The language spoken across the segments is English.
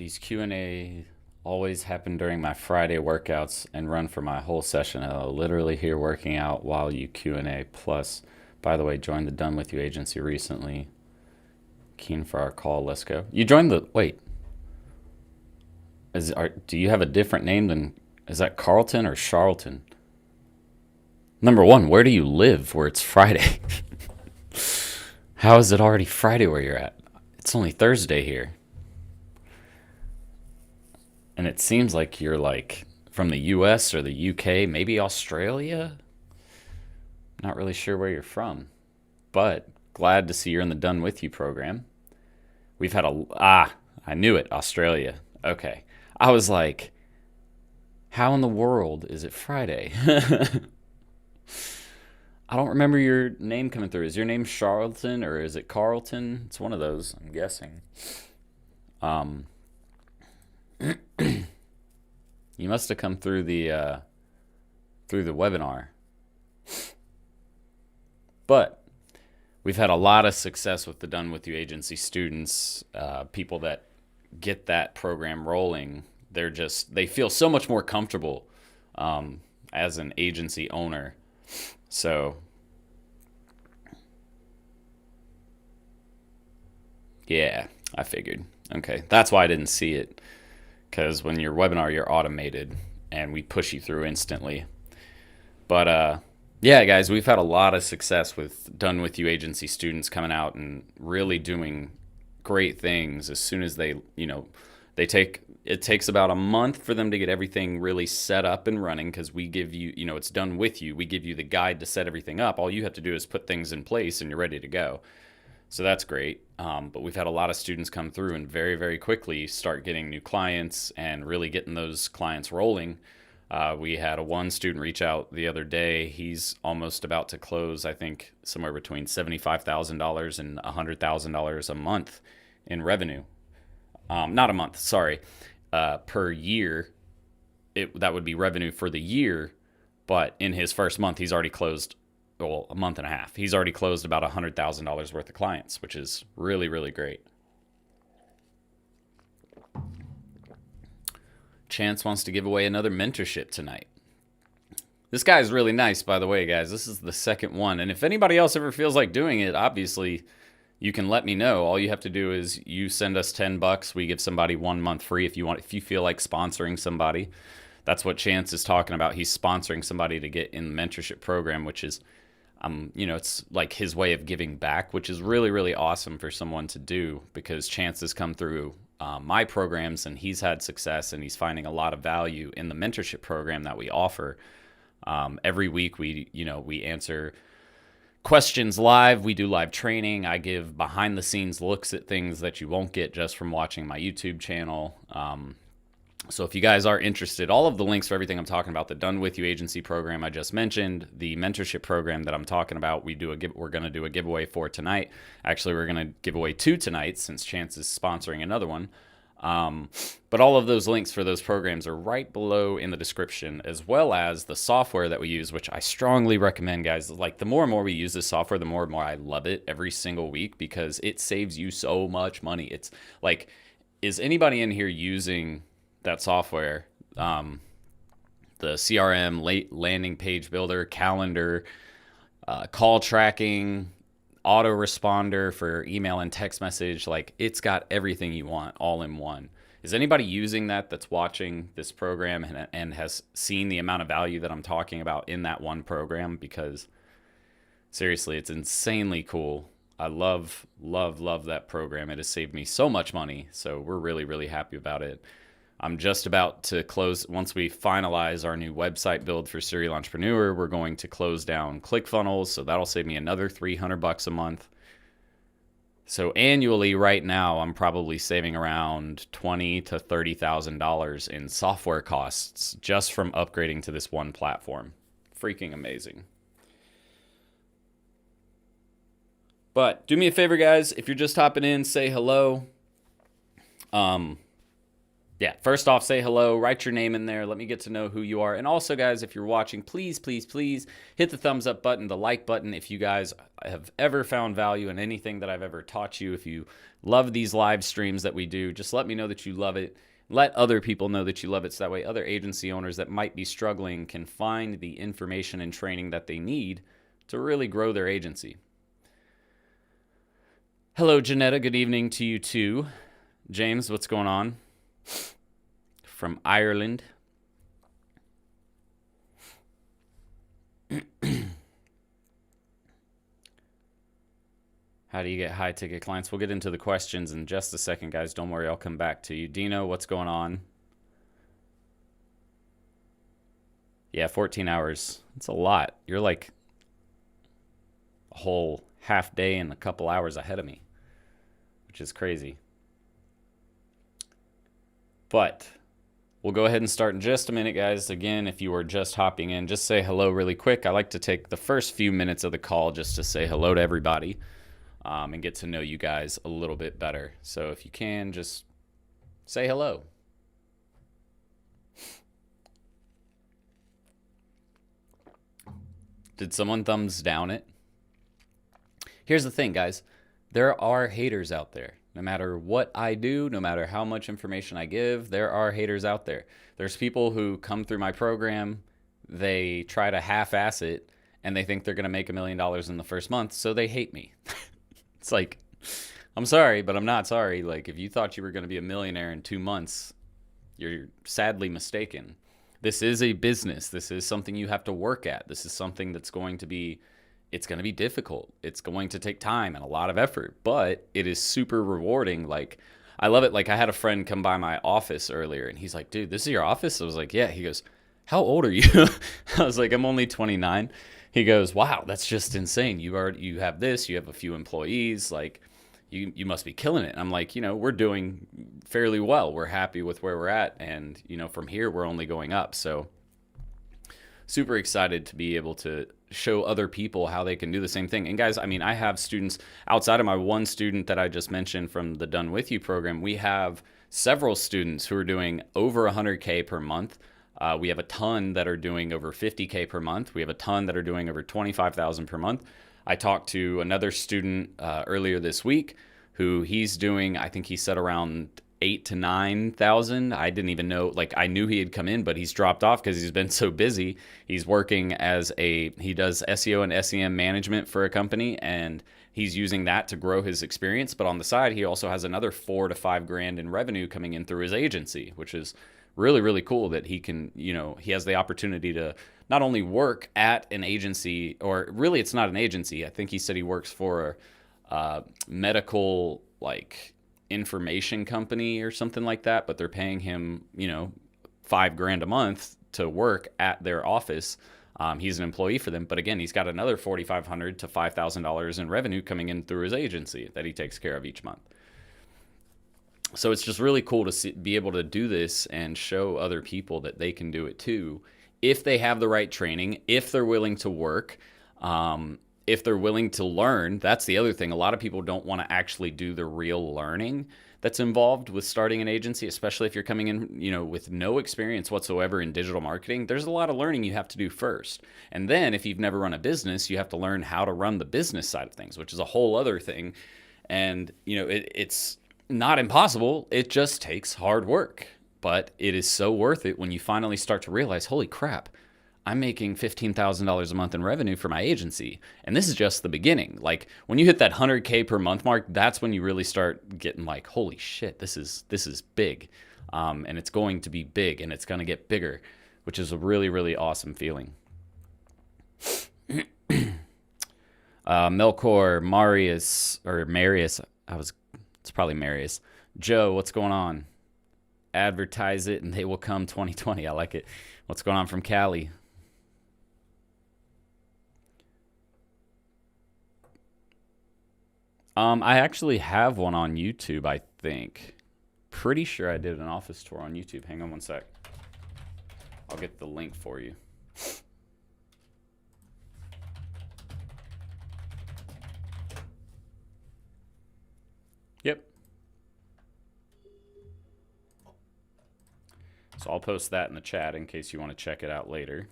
These Q&A always happen during my Friday workouts and run for my whole session. I'll literally here working out while you Q&A. Plus, by the way, joined the Done With You agency recently. Keen for our call. Let's go. You joined the... Wait. Do you have a different name than... Is that Carlton or Charlton? Number one, where do you live where it's Friday? How is it already Friday where you're at? It's only Thursday here. And it seems like you're like from the US or the UK, maybe Australia. Not really sure where you're from, but glad to see you're in the Done With You program. We've had I knew it, Australia. Okay. I was like, how in the world is it Friday? I don't remember your name coming through. Is your name Charlton or is it Carlton? It's one of those, I'm guessing. You must have come through the webinar. But we've had a lot of success with the Done With You agency students, people that get that program rolling. They feel so much more comfortable as an agency owner. So, yeah, I figured. Okay, that's why I didn't see it. Because when your webinar, you're automated and we push you through instantly. But yeah, guys, we've had a lot of success with Done With You agency students coming out and really doing great things as soon as it takes about a month for them to get everything really set up and running because we give you, it's done with you. We give you the guide to set everything up. All you have to do is put things in place and you're ready to go. So that's great. But we've had a lot of students come through and very, very quickly start getting new clients and really getting those clients rolling. We had one student reach out the other day. He's almost about to close, I think, somewhere between $75,000 and $100,000 a month in revenue. Not a month, sorry. Per year. That would be revenue for the year. But in his first month, he's already closed, a month and a half. He's already closed about $100,000 worth of clients, which is really, really great. Chance wants to give away another mentorship tonight. This guy is really nice, by the way, guys. This is the second one. And if anybody else ever feels like doing it, obviously, you can let me know. All you have to do is you send us $10. We give somebody 1 month free if you feel like sponsoring somebody. That's what Chance is talking about. He's sponsoring somebody to get in the mentorship program, which is, it's like his way of giving back, which is really, really awesome for someone to do because Chance has come through my programs and he's had success and he's finding a lot of value in the mentorship program that we offer. Every week we answer questions live. We do live training. I give behind the scenes looks at things that you won't get just from watching my YouTube channel. So if you guys are interested, all of the links for everything I'm talking about, the Done With You agency program I just mentioned, the mentorship program that I'm talking about, we're going to do a giveaway for tonight. Actually, we're going to give away 2 tonight since Chance is sponsoring another one. But all of those links for those programs are right below in the description, as well as the software that we use, which I strongly recommend, guys. Like, the more and more we use this software, the more and more I love it every single week because it saves you so much money. It's like, is anybody in here using that software? The CRM, late landing page builder, calendar, call tracking, autoresponder for email and text message. Like, it's got everything you want all in one. Is anybody using that's watching this program and has seen the amount of value that I'm talking about in that one program? Because seriously, it's insanely cool. I love, love, love that program. It has saved me so much money. So we're really, really happy about it. I'm just about to close. Once we finalize our new website build for Serial Entrepreneur, we're going to close down ClickFunnels. So that'll save me another $300 a month. So annually right now, I'm probably saving around $20,000 to $30,000 in software costs just from upgrading to this one platform. Freaking amazing. But do me a favor, guys. If you're just hopping in, say hello. Yeah, first off, say hello, write your name in there, let me get to know who you are. And also, guys, if you're watching, please, please, please hit the thumbs up button, the like button. If you guys have ever found value in anything that I've ever taught you, if you love these live streams that we do, just let me know that you love it. Let other people know that you love it, so that way other agency owners that might be struggling can find the information and training that they need to really grow their agency. Hello, Janetta. Good evening to you too. James, what's going on? From Ireland. How do you get high ticket clients? We'll get into the questions in just a second, guys. Don't worry, I'll come back to you. Dino, what's going on? Yeah, 14 hours. It's a lot. You're like a whole half day and a couple hours ahead of me, which is crazy. But we'll go ahead and start in just a minute, guys. Again, if you are just hopping in, just say hello really quick. I like to take the first few minutes of the call just to say hello to everybody and get to know you guys a little bit better. So if you can, just say hello. Did someone thumbs down it? Here's the thing, guys. There are haters out there. No matter what I do, no matter how much information I give, there are haters out there. There's people who come through my program, they try to half-ass it, and they think they're going to make $1 million in the first month, so they hate me. It's like, I'm sorry, but I'm not sorry. Like, if you thought you were going to be a millionaire in 2 months, you're sadly mistaken. This is a business. This is something you have to work at. This is something that's going to be it's going to be difficult. It's going to take time and a lot of effort, but it is super rewarding. Like, I love it. Like, I had a friend come by my office earlier and he's like, dude, this is your office? I was like, yeah. He goes, how old are you? I was like, I'm only 29. He goes, wow, that's just insane. You have this, you have a few employees. Like, you must be killing it. And I'm like, we're doing fairly well. We're happy with where we're at. And, from here, we're only going up. So super excited to be able to show other people how they can do the same thing. And guys, I have students outside of my one student that I just mentioned from the Done With You program. We have several students who are doing over 100K per month. We have a ton that are doing over 50K per month. We have a ton that are doing over 25,000 per month. I talked to another student earlier this week who he's doing, I think he said around 8,000 to 9,000. I didn't even know, like, I knew he had come in, but he's dropped off because he's been so busy. He's working he does SEO and SEM management for a company, and he's using that to grow his experience. But on the side, he also has another 4 to 5 grand in revenue coming in through his agency, which is really, really cool that he can, he has the opportunity to not only work at an agency, or really it's not an agency. I think he said he works for a medical, like, information company or something like that, but they're paying him, $5 grand a month to work at their office. He's an employee for them, but again, he's got another $4,500 to $5,000 in revenue coming in through his agency that he takes care of each month. So it's just really cool to be able to do this and show other people that they can do it too, if they have the right training, if they're willing to work, if they're willing to learn. That's the other thing. A lot of people don't want to actually do the real learning that's involved with starting an agency, especially if you're coming in, with no experience whatsoever in digital marketing. There's a lot of learning you have to do first. And then if you've never run a business, you have to learn how to run the business side of things, which is a whole other thing. And, it's not impossible. It just takes hard work, but it is so worth it when you finally start to realize, holy crap, I'm making $15,000 a month in revenue for my agency. And this is just the beginning. Like, when you hit that 100K per month mark, that's when you really start getting like, holy shit, this is big. And it's going to be big, and it's going to get bigger, which is a really, really awesome feeling. Melkor, Marius, it's probably Marius. Joe, what's going on? Advertise it and they will come 2020. I like it. What's going on from Cali? I actually have one on YouTube, I think. Pretty sure I did an office tour on YouTube. Hang on one sec. I'll get the link for you. Yep. So I'll post that in the chat in case you want to check it out later.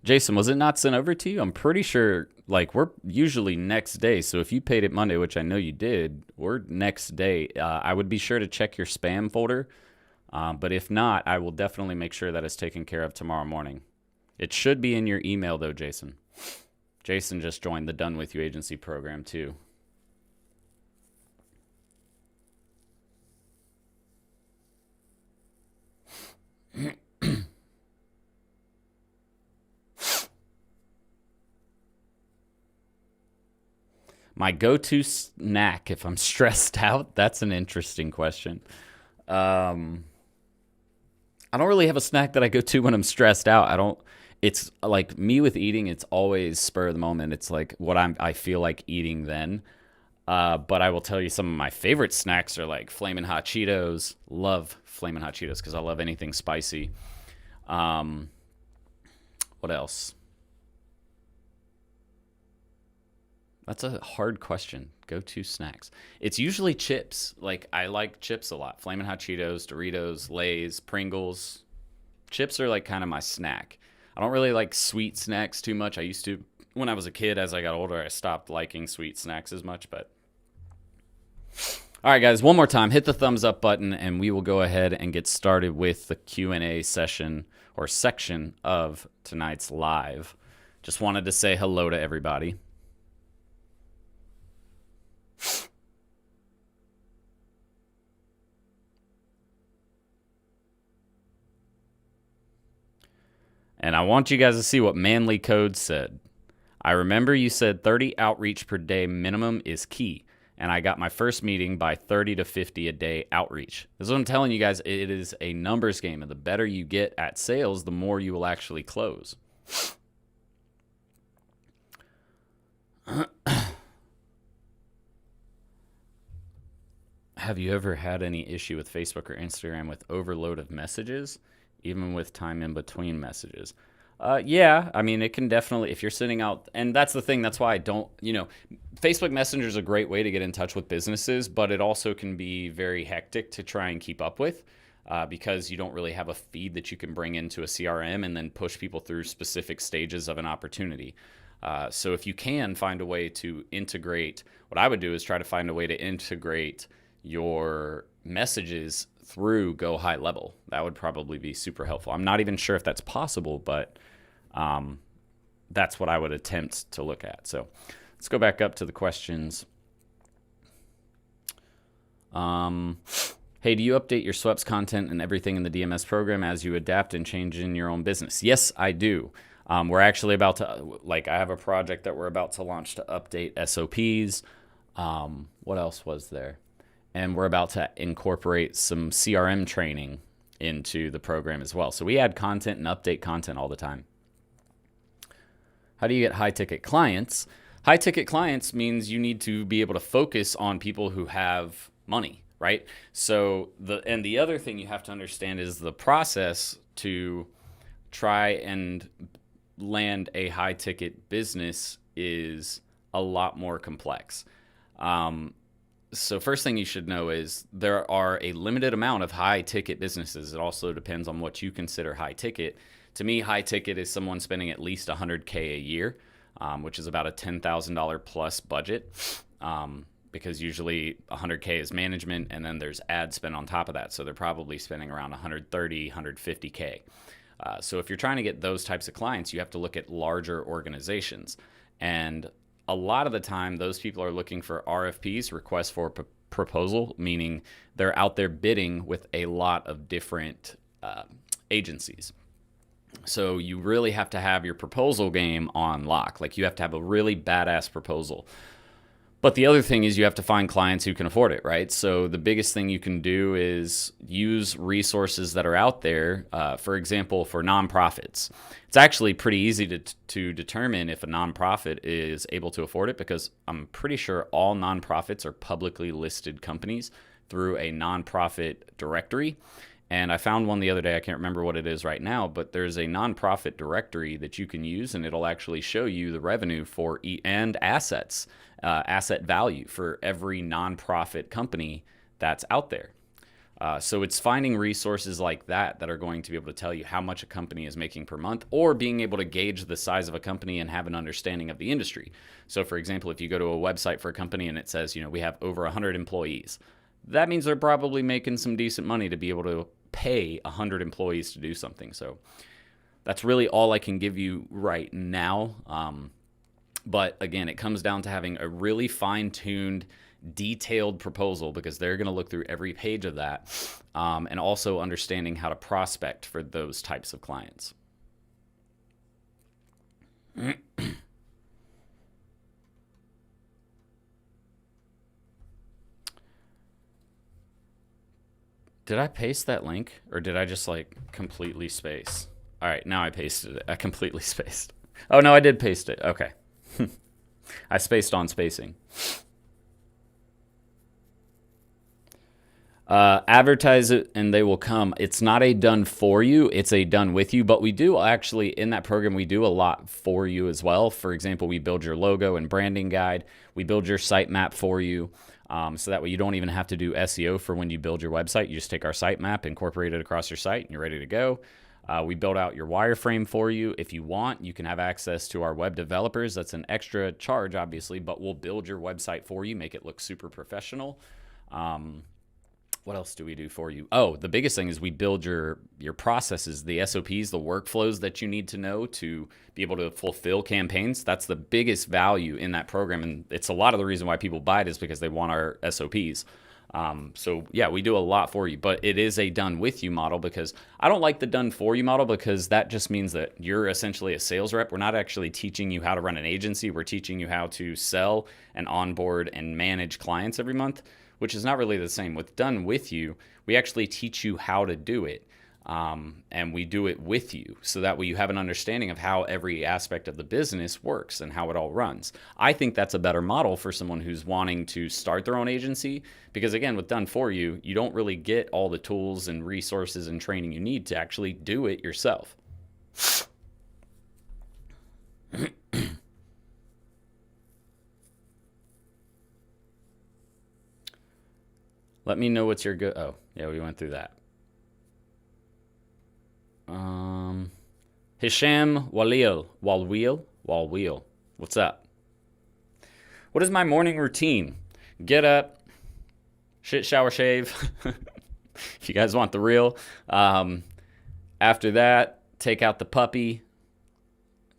Jason, was it not sent over to you? I'm pretty sure, like, we're usually next day. So if you paid it Monday, which I know you did, we're next day. I would be sure to check your spam folder. But if not, I will definitely make sure that it's taken care of tomorrow morning. It should be in your email, though, Jason. Jason just joined the Done With You agency program, too. My go-to snack if I'm stressed out? That's an interesting question. I don't really have a snack that I go to when I'm stressed out. It's like me with eating, it's always spur of the moment. It's like what I feel like eating then. But I will tell you some of my favorite snacks are like Flamin' Hot Cheetos. Love Flamin' Hot Cheetos because I love anything spicy. What else? That's a hard question. Go-to snacks. It's usually chips. Like, I like chips a lot. Flamin' Hot Cheetos, Doritos, Lay's, Pringles. Chips are like kind of my snack. I don't really like sweet snacks too much. I used to when I was a kid. As I got older, I stopped liking sweet snacks as much. But all right, guys, one more time. Hit the thumbs up button, and we will go ahead and get started with the Q&A session or section of tonight's live. Just wanted to say hello to everybody. And I want you guys to see what Manly Code said. I remember you said 30 outreach per day minimum is key. And I got my first meeting by 30 to 50 a day outreach. This is what I'm telling you guys. It is a numbers game. And the better you get at sales, the more you will actually close. Have you ever had any issue with Facebook or Instagram with overload of messages, even with time in between messages? Yeah, I mean, it can definitely, if you're sitting out, and that's the thing, that's why I don't, Facebook Messenger is a great way to get in touch with businesses, but it also can be very hectic to try and keep up with because you don't really have a feed that you can bring into a CRM and then push people through specific stages of an opportunity. So if you can find a way to integrate, what I would do is try to find a way to integrate your messages through Go High Level. That would probably be super helpful. I'm not even sure if that's possible, but that's what I would attempt to look at. So let's go back up to the questions. Hey, do you update your SWEPS content and everything in the DMS program as you adapt and change in your own business? Yes, I do. We're actually about to, I have a project that we're about to launch to update SOPs. What else was there? And we're about to incorporate some CRM training into the program as well. So we add content and update content all the time. How do you get high-ticket clients? High-ticket clients means you need to be able to focus on people who have money, right? So the other thing you have to understand is the process to try and land a high-ticket business is a lot more complex. So first thing you should know is there are a limited amount of high-ticket businesses. It also depends on what you consider high-ticket. To me, high-ticket is someone spending at least $100K a year, which is about a $10,000 plus budget, because usually $100K is management, and then there's ad spend on top of that. So they're probably spending around $130, $150K. So if you're trying to get those types of clients, you have to look at larger organizations. And a lot of the time, those people are looking for RFPs, requests for proposal, meaning they're out there bidding with a lot of different agencies. So you really have to have your proposal game on lock. Like, you have to have a really badass proposal. But the other thing is you have to find clients who can afford it, right? So the biggest thing you can do is use resources that are out there. For example, for nonprofits, it's actually pretty easy to determine if a nonprofit is able to afford it, because I'm pretty sure all nonprofits are publicly listed companies through a nonprofit directory. And I found one the other day. I can't remember what it is right now, but there's a nonprofit directory that you can use, and it'll actually show you the revenue for and asset value for every nonprofit company that's out there. So it's finding resources like that that are going to be able to tell you how much a company is making per month, or being able to gauge the size of a company and have an understanding of the industry. So for example, if you go to a website for a company and it says, we have over 100 employees, that means they're probably making some decent money to be able to pay 100 employees to do something. So that's really all I can give you right now. But again, it comes down to having a really fine-tuned, detailed proposal, because they're going to look through every page of that, and also understanding how to prospect for those types of clients. Did I paste that link, or did I just completely space? All right, now I pasted it. I completely spaced. Oh no, I did paste it. Okay. I spaced on spacing. Advertise it and they will come. It's not a done for you, it's a done with you, but we do actually, in that program, we do a lot for you as well. For example, we build your logo and branding guide. We build your sitemap for you. So that way you don't even have to do SEO for when you build your website. You just take our sitemap, incorporate it across your site, and you're ready to go. We build out your wireframe for you. If you want, you can have access to our web developers. That's an extra charge, obviously, but we'll build your website for you, make it look super professional. What else do we do for you? Oh, the biggest thing is we build your processes, the SOPs, the workflows that you need to know to be able to fulfill campaigns. That's the biggest value in that program, and it's a lot of the reason why people buy it is because they want our SOPs. So yeah, we do a lot for you, but it is a done with you model, because I don't like the done for you model, because that just means that you're essentially a sales rep. We're not actually teaching you how to run an agency. We're teaching you how to sell and onboard and manage clients every month, which is not really the same. With done with you, we actually teach you how to do it. And we do it with you, so that way you have an understanding of how every aspect of the business works and how it all runs. I think that's a better model for someone who's wanting to start their own agency, because again, with done for you, you don't really get all the tools and resources and training you need to actually do it yourself. Let me know what's your good. Oh, yeah, we went through that. Hisham Walweel. What's up? What is my morning routine? Get up, shit, shower, shave. If you guys want the real. After that, take out the puppy.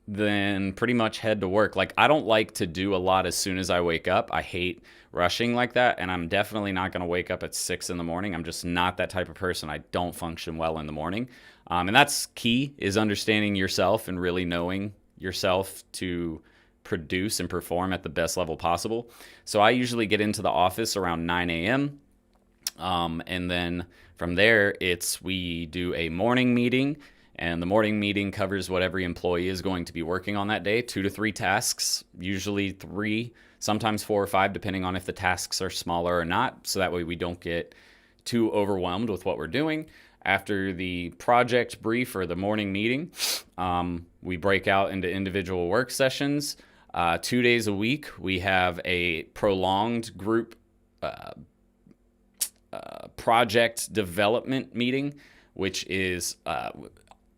Then pretty much head to work. I don't like to do a lot as soon as I wake up. I hate rushing like that, and I'm definitely not going to wake up at 6 in the morning. I'm just not that type of person. I don't function well in the morning. And that's key, is understanding yourself and really knowing yourself to produce and perform at the best level possible. So I usually get into the office around 9 a.m. And then from there, we do a morning meeting. And the morning meeting covers what every employee is going to be working on that day, 2 to 3 tasks, usually 3, sometimes 4 or 5, depending on if the tasks are smaller or not. So that way we don't get too overwhelmed with what we're doing. After the project brief or the morning meeting, we break out into individual work sessions. 2 days a week, we have a prolonged group project development meeting, which is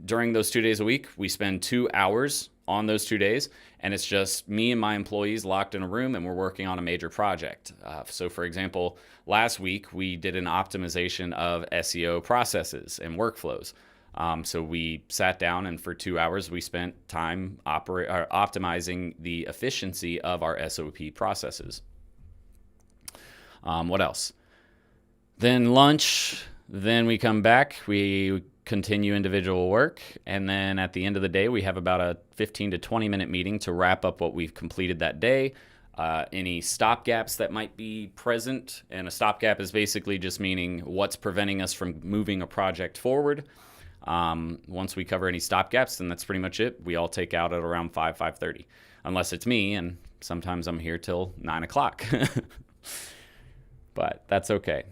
during those 2 days a week, we spend 2 hours on those 2 days, and it's just me and my employees locked in a room, and we're working on a major project. So for example, last week we did an optimization of SEO processes and workflows. So we sat down, and for 2 hours we spent time optimizing the efficiency of our SOP processes. What else? Then lunch. Then we come back. We continue individual work, and then at the end of the day we have about a 15 to 20 minute meeting to wrap up what we've completed that day, any stopgaps that might be present. And a stopgap is basically just meaning what's preventing us from moving a project forward. Once we cover any stopgaps, then that's pretty much it. We all take out at around 5:30, unless it's me, and sometimes I'm here till 9 o'clock. But that's okay.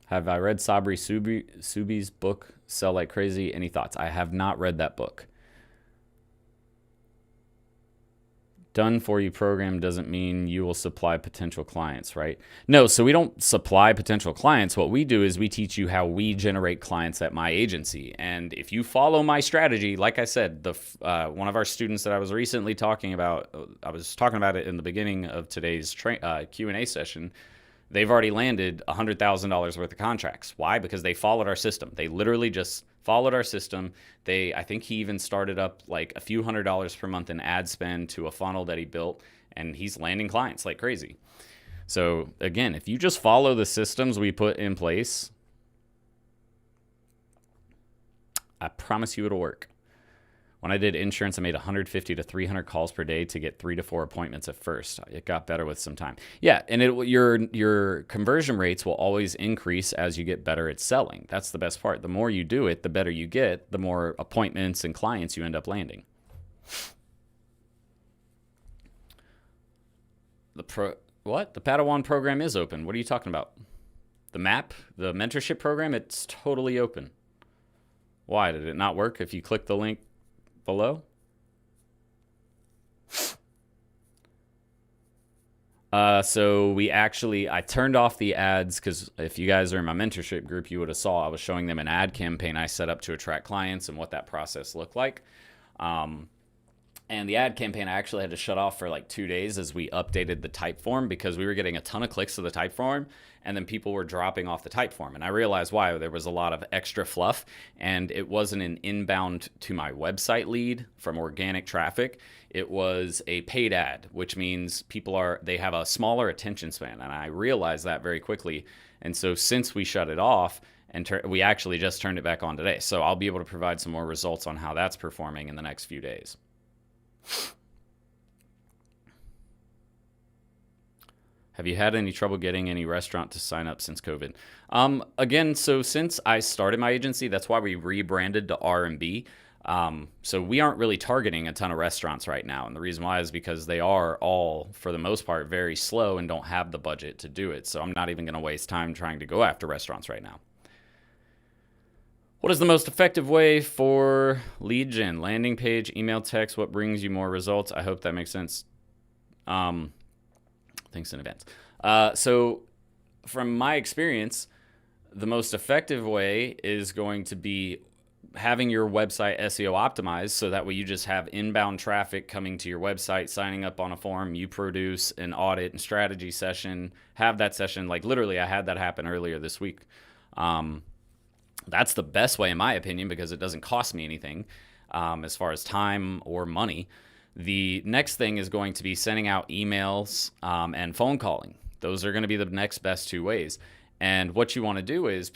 Have I read Sabri Subi's book, Sell Like Crazy? Any thoughts? I have not read that book. done for you program doesn't mean you will supply potential clients, right? No, so we don't supply potential clients. What we do is we teach you how we generate clients at my agency. And if you follow my strategy, like I said, one of our students that I was recently talking about, I was talking about it in the beginning of today's Q&A session. They've already landed $100,000 worth of contracts. Why? Because they followed our system. They literally just followed our system. I think he even started up like a few $100s per month in ad spend to a funnel that he built, and he's landing clients like crazy. So again, if you just follow the systems we put in place, I promise you it'll work. When I did insurance, I made 150 to 300 calls per day to get 3 to 4 appointments at first. It got better with some time. Yeah, and your conversion rates will always increase as you get better at selling. That's the best part. The more you do it, the better you get, the more appointments and clients you end up landing. The Padawan program is open. What are you talking about? The MAP, the mentorship program, it's totally open. Why? Did it not work if you click the link below? So I turned off the ads because if you guys are in my mentorship group, you would have saw I was showing them an ad campaign I set up to attract clients and what that process looked like. And the ad campaign I actually had to shut off for like 2 days as we updated the type form because we were getting a ton of clicks to the type form and then people were dropping off the type form. And I realized why. There was a lot of extra fluff and it wasn't an inbound to my website lead from organic traffic. It was a paid ad, which means they have a smaller attention span. And I realized that very quickly. And so since we shut it off, we actually just turned it back on today. So I'll be able to provide some more results on how that's performing in the next few days. Have you had any trouble getting any restaurant to sign up since COVID? Again, so since I started my agency, that's why we rebranded to R&B. So we aren't really targeting a ton of restaurants right now. And the reason why is because they are all, for the most part, very slow and don't have the budget to do it. So I'm not even going to waste time trying to go after restaurants right now. What is the most effective way for lead gen? Landing page, email, text, what brings you more results? I hope that makes sense. Thanks in advance. So from my experience, the most effective way is going to be having your website SEO optimized so that way you just have inbound traffic coming to your website, signing up on a form, you produce an audit and strategy session, have that session. Like literally I had that happen earlier this week. That's the best way in my opinion because it doesn't cost me anything as far as time or money. The next thing is going to be sending out emails and phone calling. Those are going to be the next best two ways. And what you want to do is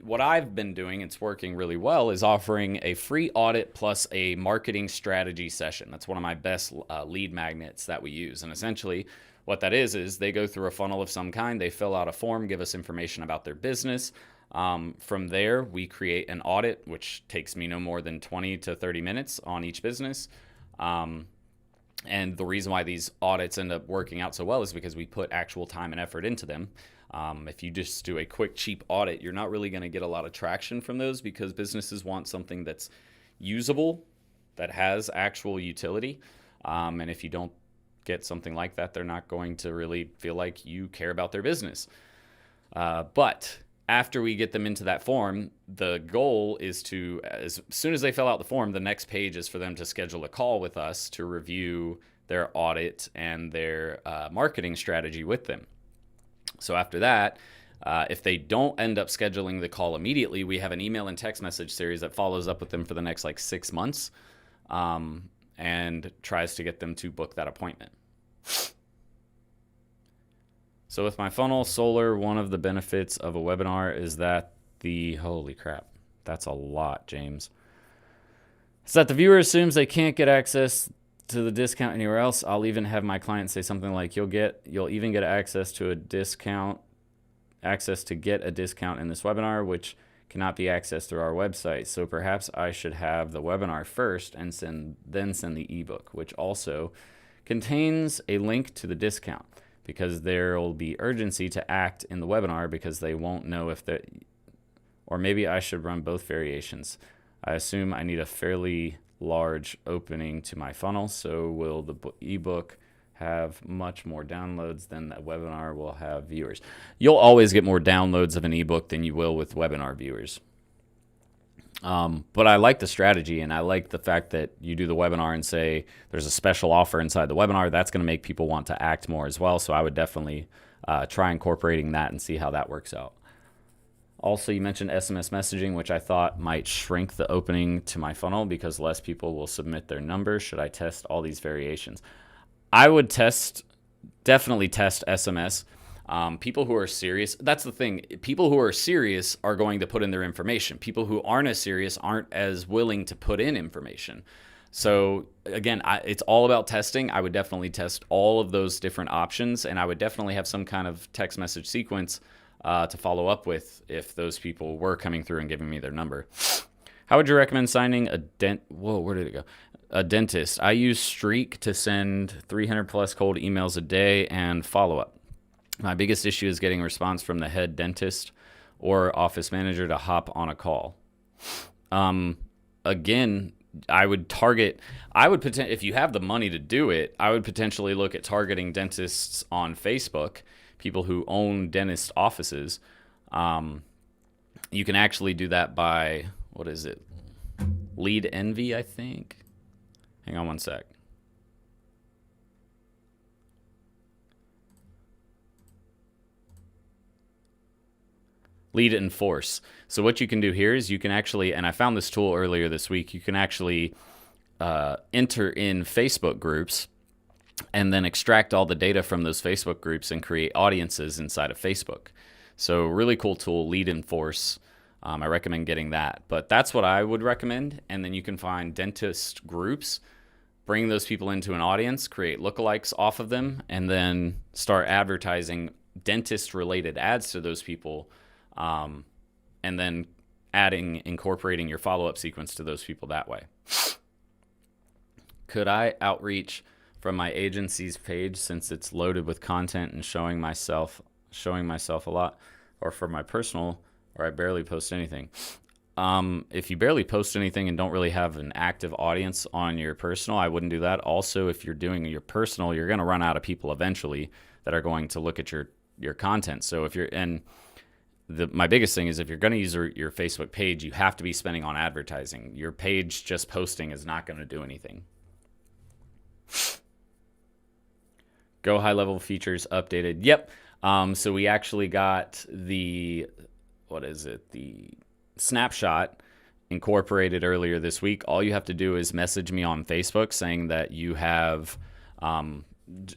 what I've been doing, it's working really well, is offering a free audit plus a marketing strategy session. That's one of my best lead magnets that we use. And essentially what that is they go through a funnel of some kind, they fill out a form, give us information about their business. From there, we create an audit, which takes me no more than 20 to 30 minutes on each business. And the reason why these audits end up working out so well is because we put actual time and effort into them. If you just do a quick, cheap audit, you're not really going to get a lot of traction from those because businesses want something that's usable, that has actual utility. And if you don't get something like that, they're not going to really feel like you care about their business. But after we get them into that form, the goal is to, as soon as they fill out the form, the next page is for them to schedule a call with us to review their audit and their marketing strategy with them. So after that, if they don't end up scheduling the call immediately, we have an email and text message series that follows up with them for the next 6 months and tries to get them to book that appointment. So with my funnel solar, one of the benefits of a webinar is that holy crap, that's a lot, James. It's that the viewer assumes they can't get access to the discount anywhere else. I'll even have my clients say something like, you'll even get access to get a discount in this webinar, which cannot be accessed through our website. So perhaps I should have the webinar first and then send the ebook, which also contains a link to the discount, because there will be urgency to act in the webinar because they won't know or maybe I should run both variations. I assume I need a fairly large opening to my funnel. So will the ebook have much more downloads than the webinar will have viewers? You'll always get more downloads of an ebook than you will with webinar viewers. But I like the strategy, and I like the fact that you do the webinar and say there's a special offer inside the webinar. That's going to make people want to act more as well. So I would definitely try incorporating that and see how that works out. Also, you mentioned SMS messaging, which I thought might shrink the opening to my funnel because less people will submit their numbers. Should I test all these variations? I would definitely test SMS. People who are serious, that's the thing. People who are serious are going to put in their information. People who aren't as serious aren't as willing to put in information. So again, it's all about testing. I would definitely test all of those different options, and I would definitely have some kind of text message sequence to follow up with if those people were coming through and giving me their number. How would you recommend signing where did it go? A dentist? I use Streak to send 300 plus cold emails a day and follow up. My biggest issue is getting a response from the head dentist or office manager to hop on a call. Again, if you have the money to do it, I would potentially look at targeting dentists on Facebook, people who own dentist offices. You can actually do that by, what is it? Lead Envy, I think. Hang on one sec. Lead Enforce. So what you can do here is you can actually, and I found this tool earlier this week, you can actually enter in Facebook groups and then extract all the data from those Facebook groups and create audiences inside of Facebook. So really cool tool, Lead Enforce. I recommend getting that. But that's what I would recommend. And then you can find dentist groups, bring those people into an audience, create lookalikes off of them, and then start advertising dentist-related ads to those people, and then incorporating your follow-up sequence to those people that way. Could I outreach from my agency's page since it's loaded with content and showing myself a lot, or for my personal, or I barely post anything? If you barely post anything and don't really have an active audience on your personal, I wouldn't do that. Also, if you're doing your personal, you're going to run out of people eventually that are going to look at your content. So if you're, my biggest thing is if you're going to use your Facebook page, you have to be spending on advertising. Your page just posting is not going to do anything. Go high level features updated. Yep. So we actually got the snapshot incorporated earlier this week. All you have to do is message me on Facebook saying that you have,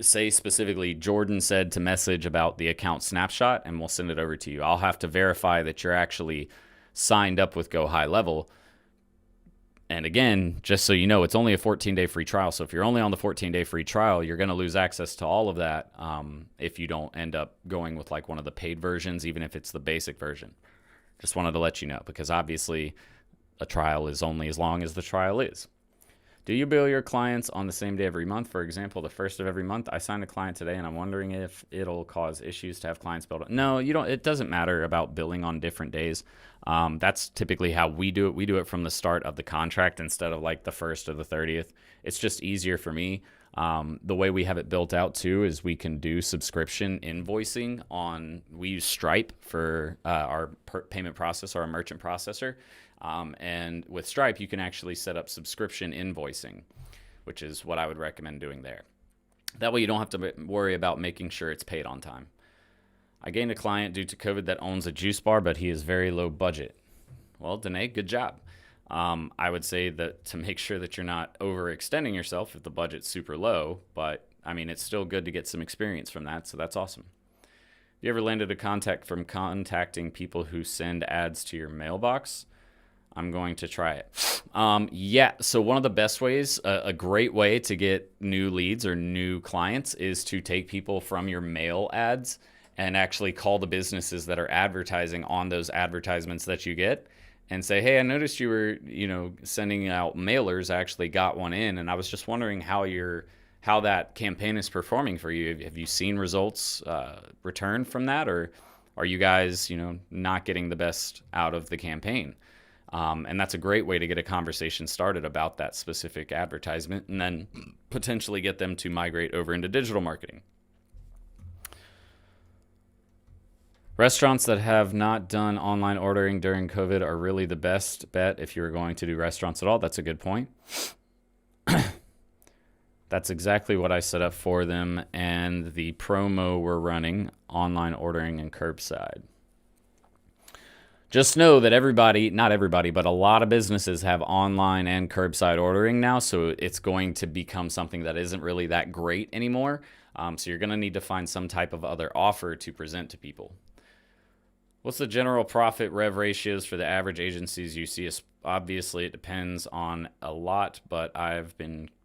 say specifically, Jordan said to message about the account snapshot, and we'll send it over to you. I'll have to verify that you're actually signed up with Go High Level. And again, just so you know, it's only a 14-day free trial. So if you're only on the 14-day free trial, you're going to lose access to all of that if you don't end up going with like one of the paid versions, even if it's the basic version. Just wanted to let you know, because obviously a trial is only as long as the trial is. Do you bill your clients on the same day every month? For example, the first of every month. I signed a client today, and I'm wondering if it'll cause issues to have clients billed. No, you don't. It doesn't matter about billing on different days. That's typically how we do it. We do it from the start of the contract instead of like the 1st or the 30th. It's just easier for me. The way we have it built out too is we can do subscription invoicing we use Stripe for our payment processor, our merchant processor. And with Stripe, you can actually set up subscription invoicing, which is what I would recommend doing there. That way you don't have to worry about making sure it's paid on time. I gained a client due to COVID that owns a juice bar, but he is very low budget. Well, Danae, good job. I would say that to make sure that you're not overextending yourself if the budget's super low, but I mean, it's still good to get some experience from that, so that's awesome. Have you ever landed a contact from contacting people who send ads to your mailbox? I'm going to try it. Yeah, so one of the best ways, a great way to get new leads or new clients is to take people from your mail ads and actually call the businesses that are advertising on those advertisements that you get and say, hey, I noticed you were, sending out mailers. I actually got one in, and I was just wondering how that campaign is performing for you. Have you seen results return from that, or are you guys, not getting the best out of the campaign? And that's a great way to get a conversation started about that specific advertisement and then potentially get them to migrate over into digital marketing. Restaurants that have not done online ordering during COVID are really the best bet if you're going to do restaurants at all. That's a good point. That's exactly what I set up for them and the promo we're running, online ordering and curbside. Just know that everybody, not everybody, but a lot of businesses have online and curbside ordering now, so it's going to become something that isn't really that great anymore. So you're going to need to find some type of other offer to present to people. What's the general profit rev ratios for the average agencies you see? Obviously, it depends on a lot, but I've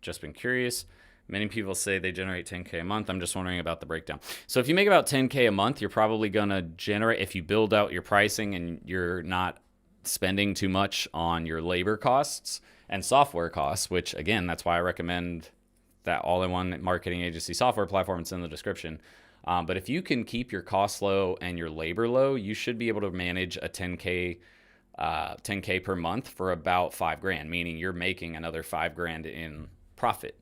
just been curious. Many people say they generate 10K a month. I'm just wondering about the breakdown. So if you make about 10K a month, you're probably going to generate, if you build out your pricing and you're not spending too much on your labor costs and software costs, which again, that's why I recommend that all-in-one marketing agency software platform. It's in the description. But if you can keep your costs low and your labor low, you should be able to manage a 10K per month for about $5,000, meaning you're making another $5,000 in profit.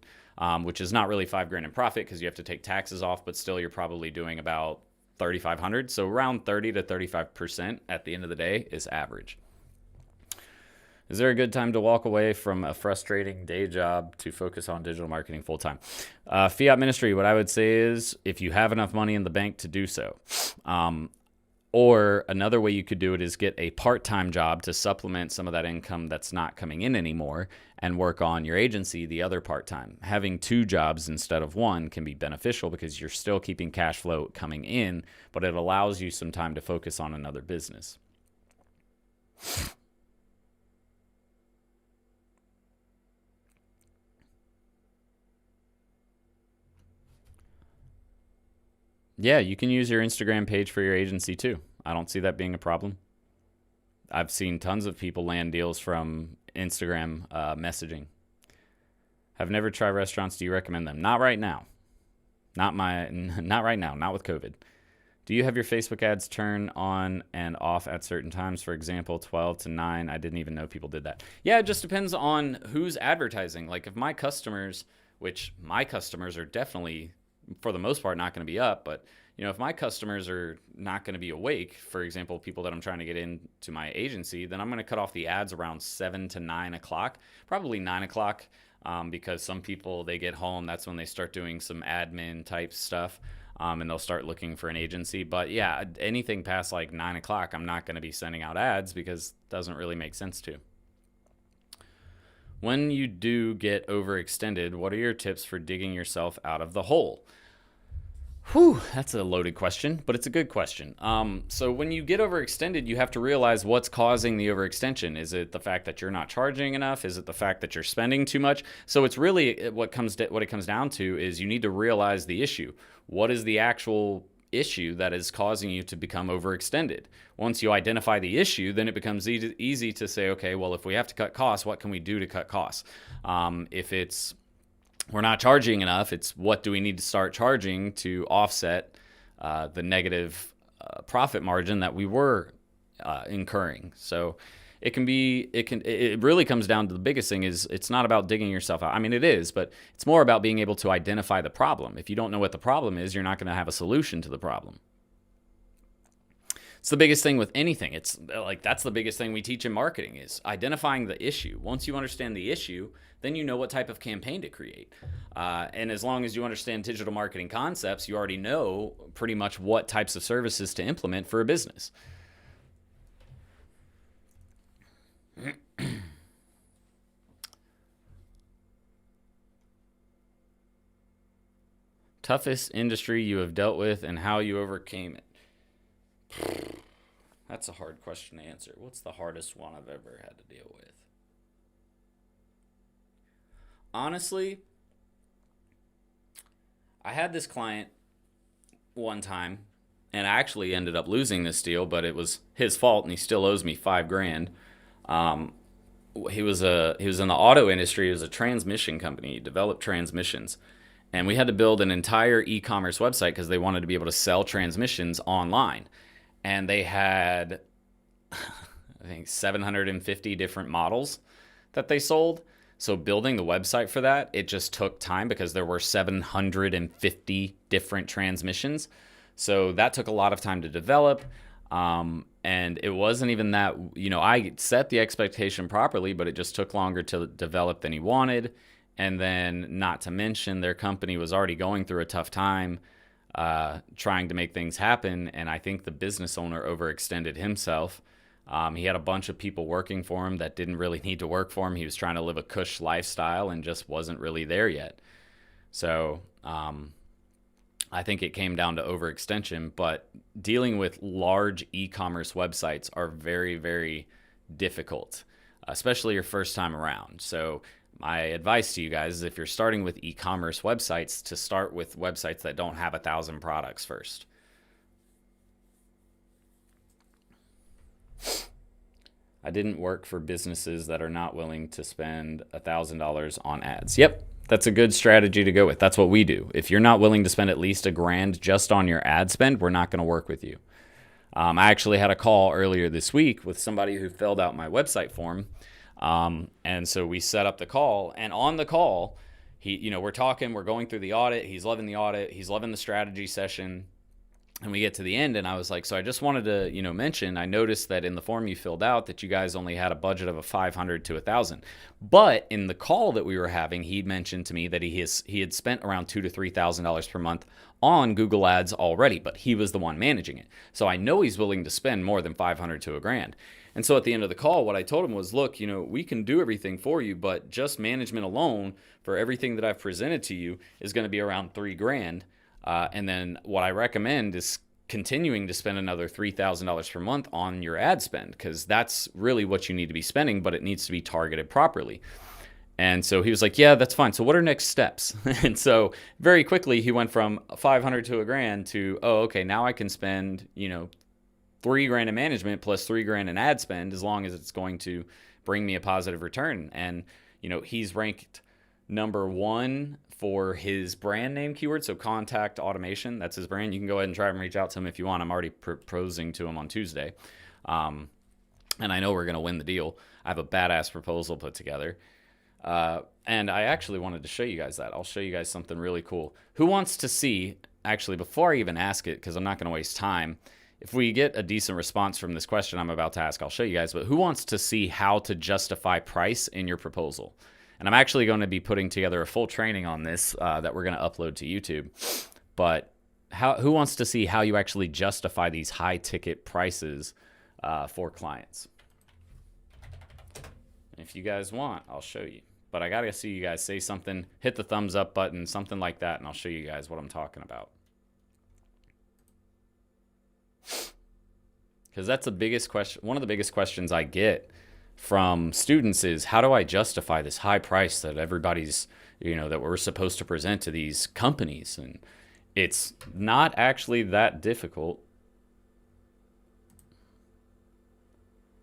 Which is not really $5,000 in profit because you have to take taxes off, but still you're probably doing about $3,500. So around 30 to 35% at the end of the day is average. Is there a good time to walk away from a frustrating day job to focus on digital marketing full time? Fiat Ministry, what I would say is if you have enough money in the bank to do so. Or another way you could do it is get a part-time job to supplement some of that income that's not coming in anymore and work on your agency the other part-time. Having 2 jobs instead of 1 can be beneficial because you're still keeping cash flow coming in, but it allows you some time to focus on another business. Yeah, you can use your Instagram page for your agency too. I don't see that being a problem. I've seen tons of people land deals from Instagram messaging. Have never tried restaurants. Do you recommend them? Not right now. Not right now. Not with COVID. Do you have your Facebook ads turn on and off at certain times? For example, 12 to 9. I didn't even know people did that. Yeah, it just depends on who's advertising. Like if my customers, which my customers are definitely for the most part not going to be up, but if my customers are not going to be awake, for example, people that I'm trying to get into my agency, then I'm going to cut off the ads around 7 to 9 o'clock, probably 9 o'clock, because some people, they get home, that's when they start doing some admin type stuff, and they'll start looking for an agency. But yeah, anything past like 9 o'clock, I'm not going to be sending out ads because it doesn't really make sense to. When you do get overextended, what are your tips for digging yourself out of the hole? Whew, that's a loaded question, but it's a good question. So when you get overextended, you have to realize what's causing the overextension. Is it the fact that you're not charging enough? Is it the fact that you're spending too much? So it's really what it comes down to is you need to realize the issue. What is the actual issue that is causing you to become overextended? Once you identify the issue, then it becomes easy to say, okay, well, if we have to cut costs, what can we do to cut costs? If it's we're not charging enough, it's what do we need to start charging to offset the negative profit margin that we were incurring. So it really comes down to the biggest thing is it's not about digging yourself out. I mean, it is, but it's more about being able to identify the problem. If you don't know what the problem is, you're not going to have a solution to the problem. It's the biggest thing with anything. It's like that's the biggest thing we teach in marketing is identifying the issue. Once you understand the issue, then you know what type of campaign to create. And as long as you understand digital marketing concepts, you already know pretty much what types of services to implement for a business. Toughest industry you have dealt with and how you overcame it. That's a hard question to answer. What's the hardest one I've ever had to deal with? Honestly, I had this client one time, and I actually ended up losing this deal, but it was his fault, and he still owes me $5,000. He was in the auto industry. He was a transmission company. He developed transmissions. And we had to build an entire e-commerce website because they wanted to be able to sell transmissions online. And they had think 750 different models that they sold. So building the website for that, it just took time because there were 750 different transmissions. So that took a lot of time to develop. And it wasn't even that, I set the expectation properly, but it just took longer to develop than he wanted. And then not to mention their company was already going through a tough time trying to make things happen. And I think the business owner overextended himself. He had a bunch of people working for him that didn't really need to work for him. He was trying to live a cush lifestyle and just wasn't really there yet. So I think it came down to overextension. But dealing with large e-commerce websites are very, very difficult, especially your first time around. So my advice to you guys is if you're starting with e-commerce websites, to start with websites that don't have 1,000 products first. I didn't work for businesses that are not willing to spend $1,000 on ads. Yep, that's a good strategy to go with. That's what we do. If you're not willing to spend at least $1,000 just on your ad spend, we're not going to work with you. I actually had a call earlier this week with somebody who filled out my website form. And so we set up the call, and on the call, we're talking, we're going through the audit. He's loving the audit. He's loving the strategy session. And we get to the end, and I was like, so I just wanted to, mention, I noticed that in the form you filled out that you guys only had a budget of a 500 to 1,000. But in the call that we were having, he'd mentioned to me that he had spent around $2,000 to $3,000 per month on Google Ads already, but he was the one managing it. So I know he's willing to spend more than 500 to $1,000. And so at the end of the call, what I told him was, look, we can do everything for you, but just management alone for everything that I've presented to you is going to be around $3,000. And then what I recommend is continuing to spend another $3,000 per month on your ad spend, because that's really what you need to be spending, but it needs to be targeted properly. And so he was like, yeah, that's fine. So what are next steps? And so very quickly he went from 500 to $1,000 to, oh, okay, now I can spend, $3,000 in management plus $3,000 in ad spend, as long as it's going to bring me a positive return. And, he's ranked number 1 for his brand name keyword. So contact automation, that's his brand. You can go ahead and try and reach out to him if you want. I'm already proposing to him on Tuesday. And I know we're going to win the deal. I have a badass proposal put together. And I actually wanted to show you guys that. I'll show you guys something really cool. Who wants to see, actually, before I even ask it, because I'm not going to waste time, if we get a decent response from this question I'm about to ask, I'll show you guys. But who wants to see how to justify price in your proposal? And I'm actually going to be putting together a full training on this that we're going to upload to YouTube. But who wants to see how you actually justify these high ticket prices for clients? If you guys want, I'll show you. But I got to see you guys say something, hit the thumbs up button, something like that, and I'll show you guys what I'm talking about. Because that's the biggest question. One of the biggest questions I get from students is, how do I justify this high price that everybody's, that we're supposed to present to these companies? And it's not actually that difficult.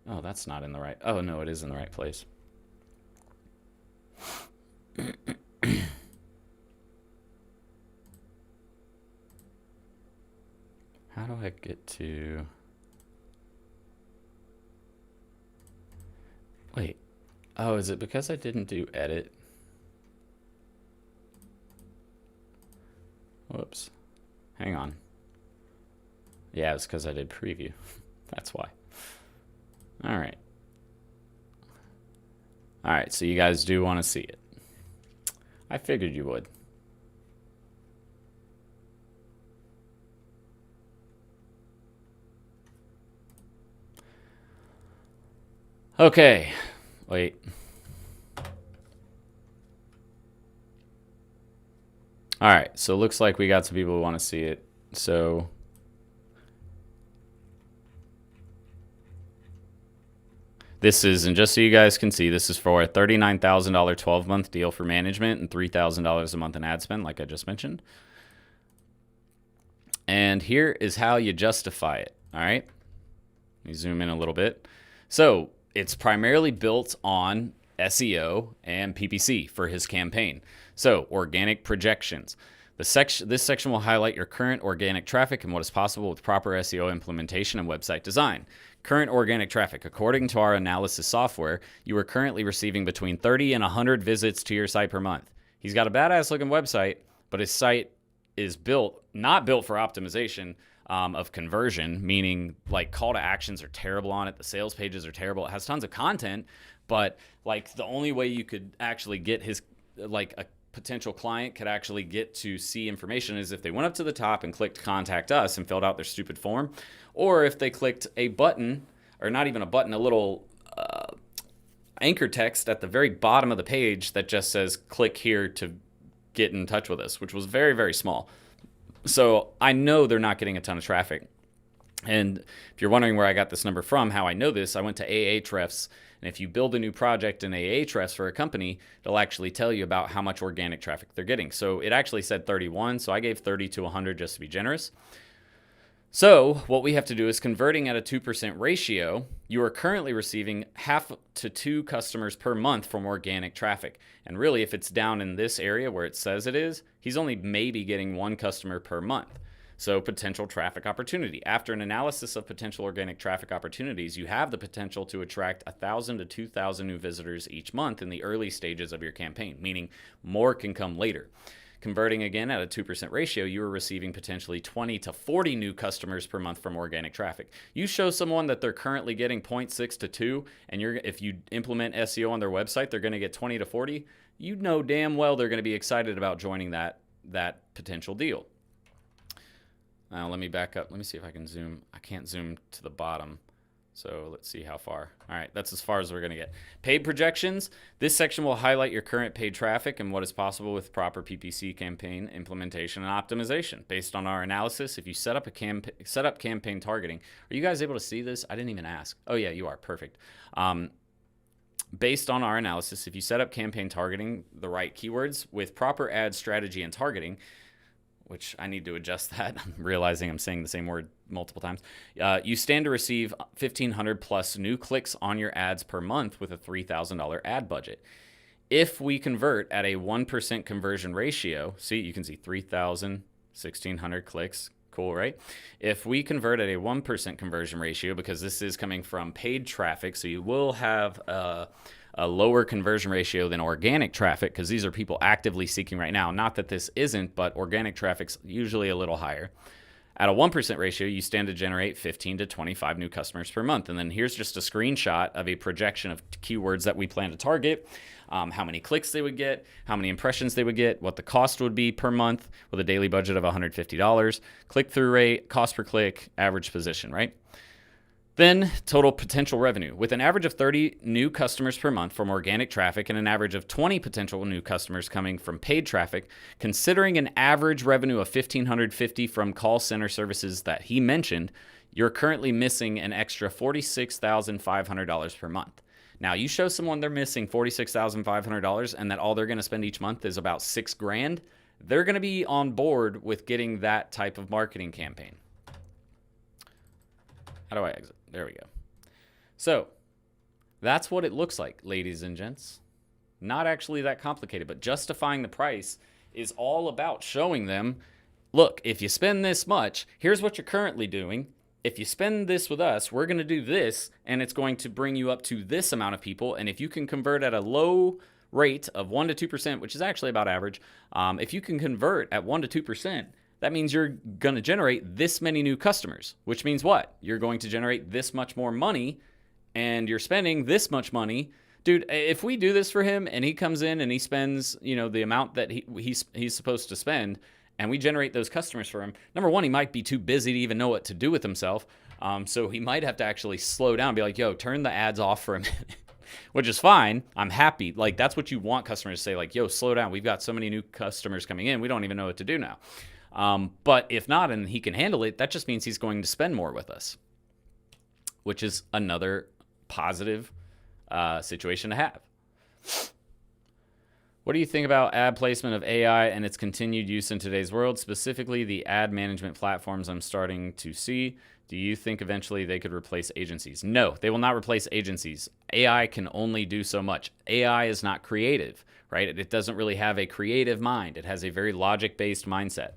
Oh, that's not in the right. Oh, no, it is in the right place. How do I get to... Wait. Oh, is it because I didn't do edit? Whoops. Hang on. Yeah, it's because I did preview. That's why. All right. All right, so you guys do want to see it. I figured you would. Okay. Wait. All right, so it looks like we got some people who want to see it. So this is, and just so you guys can see, this is for a $39,000 12-month deal for management and $3,000 a month in ad spend, like I just mentioned. And here is how you justify it, all right? Let me zoom in a little bit. So it's primarily built on SEO and PPC for his campaign. So organic projections. This section will highlight your current organic traffic and what is possible with proper SEO implementation and website design. Current organic traffic. According to our analysis software, you are currently receiving between 30 and 100 visits to your site per month. He's got a badass looking website, but his site is not built for optimization of conversion, meaning like call to actions are terrible on it. The sales pages are terrible. It has tons of content, but like the only way you could actually get his, like a potential client could actually get to see information is if they went up to the top and clicked contact us and filled out their stupid form, or if they clicked a button, or not even a button, a little anchor text at the very bottom of the page that just says click here to get in touch with us, which was very, very small. So I know they're not getting a ton of traffic. And if you're wondering where I got this number from, how I know this, I went to Ahrefs. And if you build a new project in Ahrefs for a company, it'll actually tell you about how much organic traffic they're getting. So it actually said 31. So I gave 30 to 100 just to be generous. So what we have to do is converting at a 2% ratio, you are currently receiving 0.5 to 2 customers per month from organic traffic. And really, if it's down in this area where it says it is, he's only maybe getting 1 customer per month. So potential traffic opportunity. After an analysis of potential organic traffic opportunities, you have the potential to attract 1,000 to 2,000 new visitors each month in the early stages of your campaign, meaning more can come later. Converting again at a 2% ratio, you are receiving potentially 20 to 40 new customers per month from organic traffic. You show someone that they're currently getting 0.6 to 2, and if you implement SEO on their website, they're going to get 20 to 40. You know damn well they're going to be excited about joining that potential deal. Now let me back up. Let me see if I can zoom. I can't zoom to the bottom. So let's see how far. All right, that's as far as we're going to get. Paid projections. This section will highlight your current paid traffic and what is possible with proper PPC campaign implementation and optimization. Based on our analysis, if you set up campaign targeting, are you guys able to see this? I didn't even ask. Oh yeah, you are. Perfect. Based on our analysis, if you set up campaign targeting, the right keywords with proper ad strategy and targeting, which I need to adjust that. I'm realizing I'm saying the same word multiple times. You stand to receive 1,500 plus new clicks on your ads per month with a $3,000 ad budget. If we convert at a 1% conversion ratio, see, you can see 3,000, 1,600 clicks. Cool, right? If we convert at a 1% conversion ratio, because this is coming from paid traffic, so you will have a lower conversion ratio than organic traffic, because these are people actively seeking right now. Not that this isn't, but organic traffic's usually a little higher. At a 1% ratio, you stand to generate 15 to 25 new customers per month. And then here's just a screenshot of a projection of keywords that we plan to target, how many clicks they would get, how many impressions they would get, what the cost would be per month with a daily budget of $150, click-through rate, cost per click, average position, right? Then total potential revenue. With an average of 30 new customers per month from organic traffic and an average of 20 potential new customers coming from paid traffic, considering an average revenue of $1,550 from call center services that he mentioned, you're currently missing an extra $46,500 per month. Now, you show someone they're missing $46,500 and that all they're going to spend each month is about $6,000, they're going to be on board with getting that type of marketing campaign. How do I exit? There we go. So that's what it looks like, ladies and gents. Not actually that complicated, but justifying the price is all about showing them, look, if you spend this much, here's what you're currently doing. If you spend this with us, we're going to do this, and it's going to bring you up to this amount of people. And if you can convert at a low rate of 1 to 2%, which is actually about average, if you can convert at 1 to 2%, that means you're going to generate this many new customers, which means what? You're going to generate this much more money, and you're spending this much money. Dude, if we do this for him and he comes in and he spends, the amount that he's supposed to spend, and we generate those customers for him, number one, he might be too busy to even know what to do with himself. So he might have to actually slow down and be like, yo, turn the ads off for a minute, which is fine. I'm happy. Like, that's what you want customers to say, like, yo, slow down. We've got so many new customers coming in. We don't even know what to do now. But if not, and he can handle it, that just means he's going to spend more with us, which is another positive situation to have. What do you think about ad placement of AI and its continued use in today's world, specifically the ad management platforms I'm starting to see? Do you think eventually they could replace agencies? No, they will not replace agencies. AI can only do so much. AI is not creative, right? It doesn't really have a creative mind. It has a very logic-based mindset.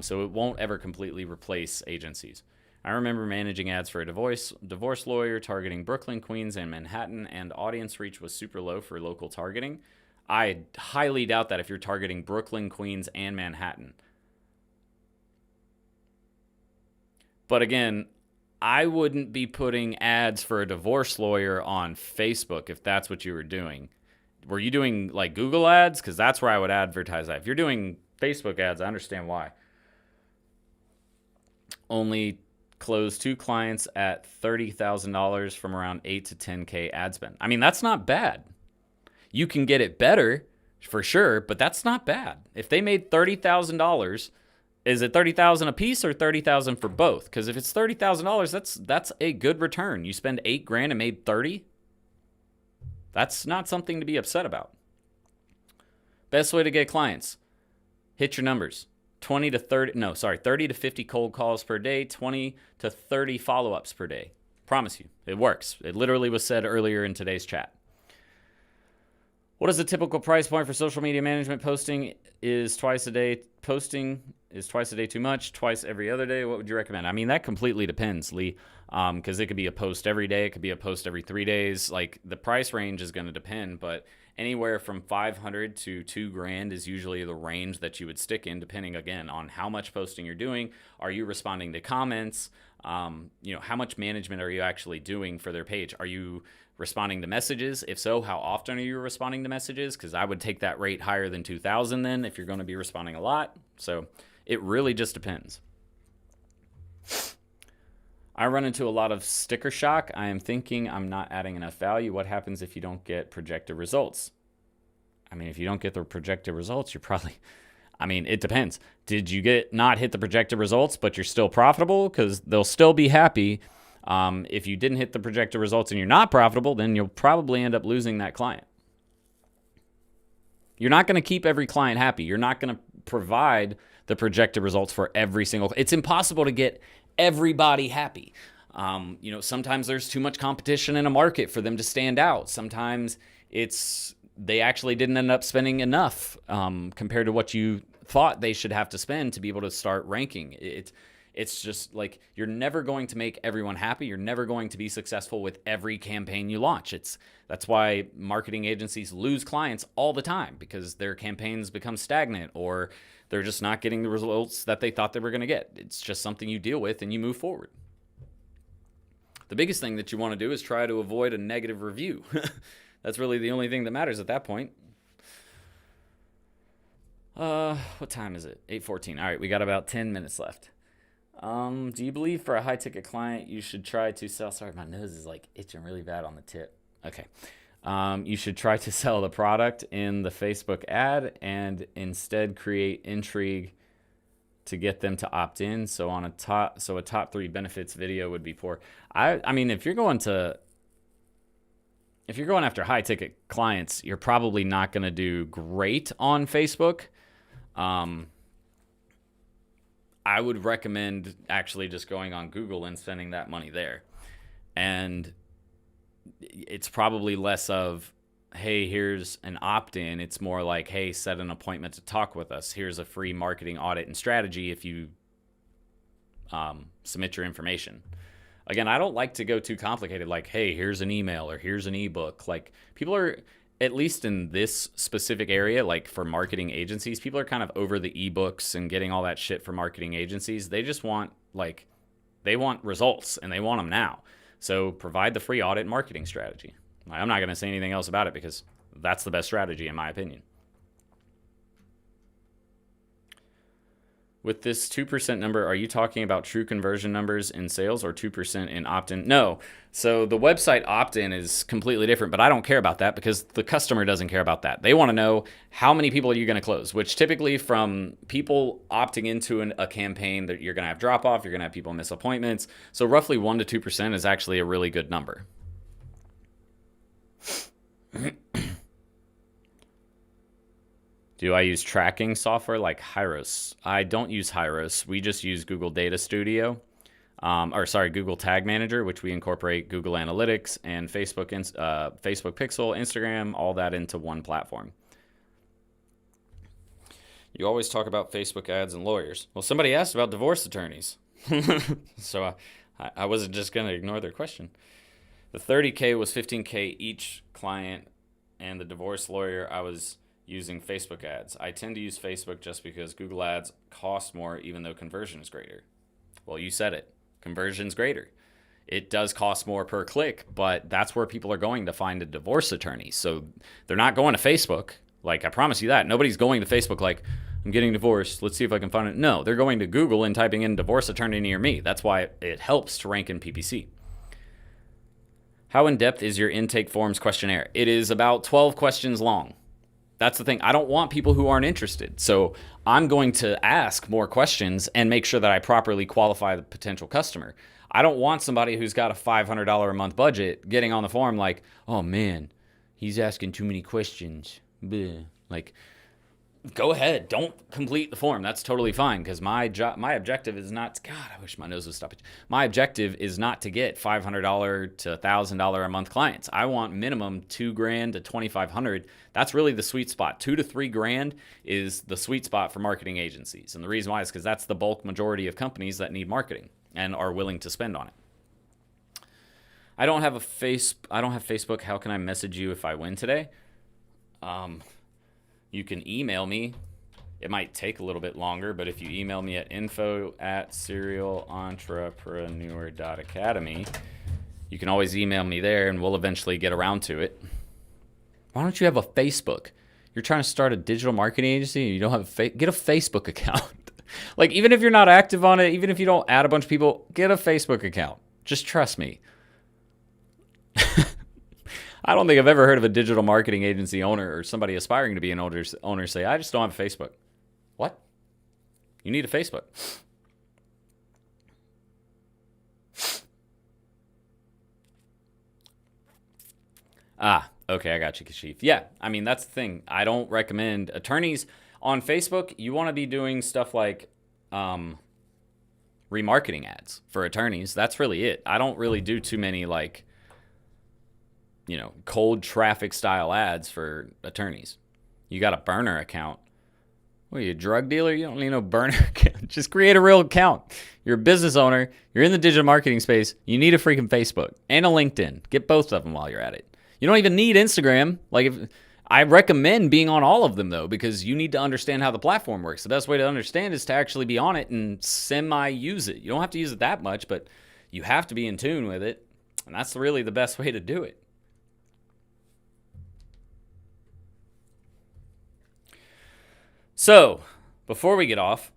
So it won't ever completely replace agencies. I remember managing ads for a divorce lawyer targeting Brooklyn, Queens, and Manhattan, and audience reach was super low for local targeting. I highly doubt that if you're targeting Brooklyn, Queens, and Manhattan. But again, I wouldn't be putting ads for a divorce lawyer on Facebook if that's what you were doing. Were you doing like Google ads? Because that's where I would advertise that. If you're doing Facebook ads, I understand why. Only closed 2 clients at $30,000 from around 8 to 10K ad spend. I mean, that's not bad. You can get it better for sure, but that's not bad. If they made $30,000, is it $30,000 a piece or $30,000 for both? Because if it's $30,000, that's a good return. You spend $8,000 and made 30. That's not something to be upset about. Best way to get clients: hit your numbers. 30 to 50 cold calls per day, 20 to 30 follow-ups per day. Promise you, it works. It literally was said earlier in today's chat. What is the typical price point for social media management? Posting is twice a day. Posting is twice a day too much? Twice every other day? What would you recommend? I mean, that completely depends, Lee, because it could be a post every day. It could be a post every 3 days. Like, the price range is going to depend, but anywhere from $500 to $2,000 is usually the range that you would stick in, depending, again, on how much posting you're doing. Are you responding to comments? How much management are you actually doing for their page? Are you responding to messages? If so, how often are you responding to messages? Because I would take that rate higher than 2,000 then if you're going to be responding a lot. So it really just depends. I run into a lot of sticker shock. I am thinking I'm not adding enough value. What happens if you don't get projected results? I mean, if you don't get the projected results, you're probably... I mean, it depends. Did you not hit the projected results, but you're still profitable? Because they'll still be happy. If you didn't hit the projected results and you're not profitable, then you'll probably end up losing that client. You're not going to keep every client happy. You're not going to provide the projected results for every single... It's impossible to get everybody happy. Sometimes there's too much competition in a market for them to stand out. Sometimes they actually didn't end up spending enough compared to what you thought they should have to spend to be able to start ranking. It's just like, you're never going to make everyone happy. You're never going to be successful with every campaign you launch. That's why marketing agencies lose clients all the time, because their campaigns become stagnant or they're just not getting the results that they thought they were going to get. It's just something you deal with and you move forward. The biggest thing that you want to do is try to avoid a negative review. That's really the only thing that matters at that point. What time is it? 8:14. All right, we got about 10 minutes left. Do you believe for a high-ticket client you should try to sell... Sorry, my nose is like itching really bad on the tip. Okay. You should try to sell the product in the Facebook ad and instead create intrigue to get them to opt in. So a top 3 benefits video would be poor. I mean, if you're going after high-ticket clients, you're probably not going to do great on Facebook. I would recommend actually just going on Google and spending that money there. And it's probably less of, hey, here's an opt-in. It's more like, hey, set an appointment to talk with us. Here's a free marketing audit and strategy if you submit your information. Again, I don't like to go too complicated, like, hey, here's an email or here's an ebook. Like, people are, at least in this specific area, like for marketing agencies, people are kind of over the ebooks and getting all that shit for marketing agencies. They just want, they want results and they want them now. So provide the free audit and marketing strategy. I'm not going to say anything else about it because that's the best strategy in my opinion. With this 2% number, are you talking about true conversion numbers in sales or 2% in opt-in? No. So the website opt-in is completely different, but I don't care about that because the customer doesn't care about that. They want to know how many people are you going to close, which typically from people opting into a campaign that you're going to have drop off, you're going to have people miss appointments. So roughly 1% to 2% is actually a really good number. Do I use tracking software like Hyros? I don't use Hyros. We just use Google Data Studio, Google Tag Manager, which we incorporate Google Analytics and Facebook Pixel, Instagram, all that into one platform. You always talk about Facebook ads and lawyers. Well, somebody asked about divorce attorneys. So I wasn't just going to ignore their question. The 30K was 15K each client, and the divorce lawyer, I was using Facebook ads. I tend to use Facebook just because Google ads cost more even though conversion is greater. Well, you said it. Conversion's greater. It does cost more per click, but that's where people are going to find a divorce attorney. So they're not going to Facebook. Like, I promise you that. Nobody's going to Facebook like, I'm getting divorced. Let's see if I can find it. No, they're going to Google and typing in divorce attorney near me. That's why it helps to rank in PPC. How in-depth is your intake forms questionnaire? It is about 12 questions long. That's the thing. I don't want people who aren't interested. So I'm going to ask more questions and make sure that I properly qualify the potential customer. I don't want somebody who's got a $500 a month budget getting on the form like, oh man, he's asking too many questions. Bleh. Like, go ahead. Don't complete the form. That's totally fine because my objective is not, God, I wish my nose would stop it. My objective is not to get $500 to $1,000 a month clients. I want minimum $2,000 to $2,500. That's really the sweet spot. $2,000 to $3,000 is the sweet spot for marketing agencies. And the reason why is because that's the bulk majority of companies that need marketing and are willing to spend on it. I don't have Facebook. How can I message you if I win today? You can email me. It might take a little bit longer, but if you email me at info@serialentrepreneur.academy, you can always email me there and we'll eventually get around to it. Why don't you have a Facebook? You're trying to start a digital marketing agency and you don't have get a Facebook account. Like, even if you're not active on it, even if you don't add a bunch of people, get a Facebook account. Just trust me. I don't think I've ever heard of a digital marketing agency owner or somebody aspiring to be an owner say, I just don't have a Facebook. What? You need a Facebook. Okay, I got you, Kashif. Yeah, I mean, that's the thing. I don't recommend attorneys on Facebook. You want to be doing stuff like remarketing ads for attorneys. That's really it. I don't really do too many like, cold traffic style ads for attorneys. You got a burner account. What are you, a drug dealer? You don't need no burner account. Just create a real account. You're a business owner. You're in the digital marketing space. You need a freaking Facebook and a LinkedIn. Get both of them while you're at it. You don't even need Instagram. I recommend being on all of them though, because you need to understand how the platform works. The best way to understand is to actually be on it and semi-use it. You don't have to use it that much, but you have to be in tune with it. And that's really the best way to do it. So, before we get off,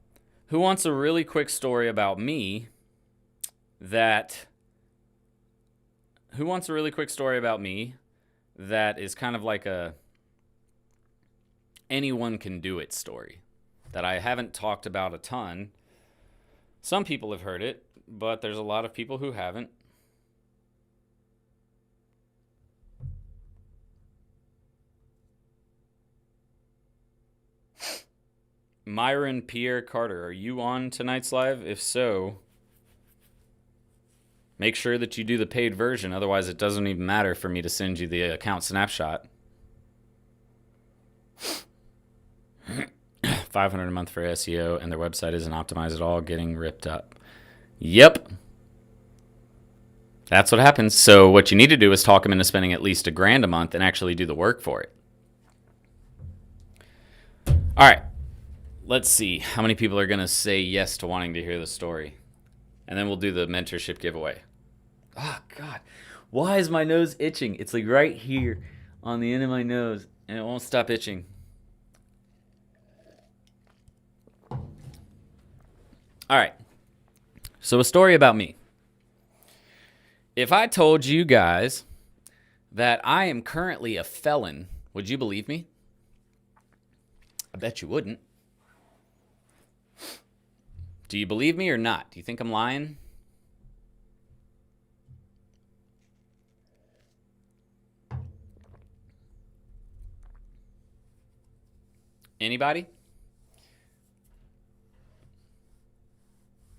who wants a really quick story about me that is kind of like a anyone can do it story that I haven't talked about a ton? Some people have heard it, but there's a lot of people who haven't. Myron Pierre Carter, are you on tonight's live? If so, make sure that you do the paid version. Otherwise, it doesn't even matter for me to send you the account snapshot. $500 a month for SEO, and their website isn't optimized at all, getting ripped up. Yep. That's what happens. So what you need to do is talk them into spending at least $1,000 a month and actually do the work for it. All right. Let's see how many people are going to say yes to wanting to hear the story. And then we'll do the mentorship giveaway. Oh, God. Why is my nose itching? It's like right here on the end of my nose, and it won't stop itching. All right. So a story about me. If I told you guys that I am currently a felon, would you believe me? I bet you wouldn't. Do you believe me or not? Do you think I'm lying? Anybody?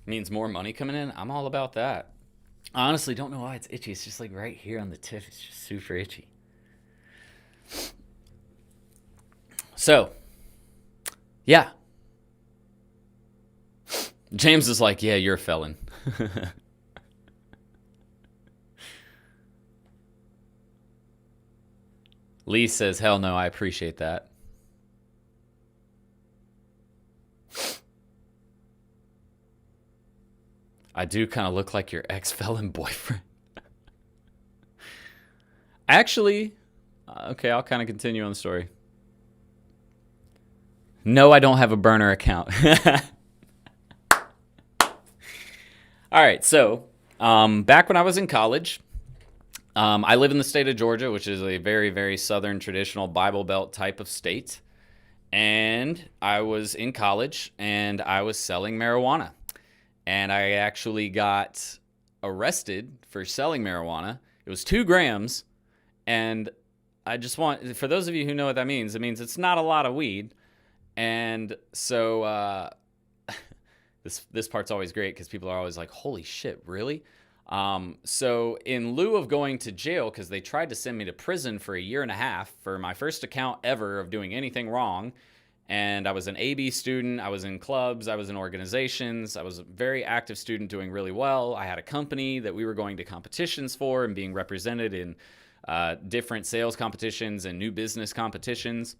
Means more money coming in. I'm all about that. I honestly don't know why it's itchy. It's just like right here on the tip. It's just super itchy. So, yeah. James is like, yeah, you're a felon. Lee says, hell no, I appreciate that. I do kind of look like your ex-felon boyfriend. Actually, okay, I'll kind of continue on the story. No, I don't have a burner account. All right, so back when I was in college, I live in the state of Georgia, which is a very, very southern traditional Bible Belt type of state. And I was in college, and I was selling marijuana. And I actually got arrested for selling marijuana. It was 2 grams. And I just want, for those of you who know what that means, it means it's not a lot of weed. And so this part's always great because people are always like, holy shit, really? So in lieu of going to jail, because they tried to send me to prison for 1.5 years for my first account ever of doing anything wrong, and I was an AB student, I was in clubs, I was in organizations, I was a very active student doing really well. I had a company that we were going to competitions for and being represented in different sales competitions and new business competitions.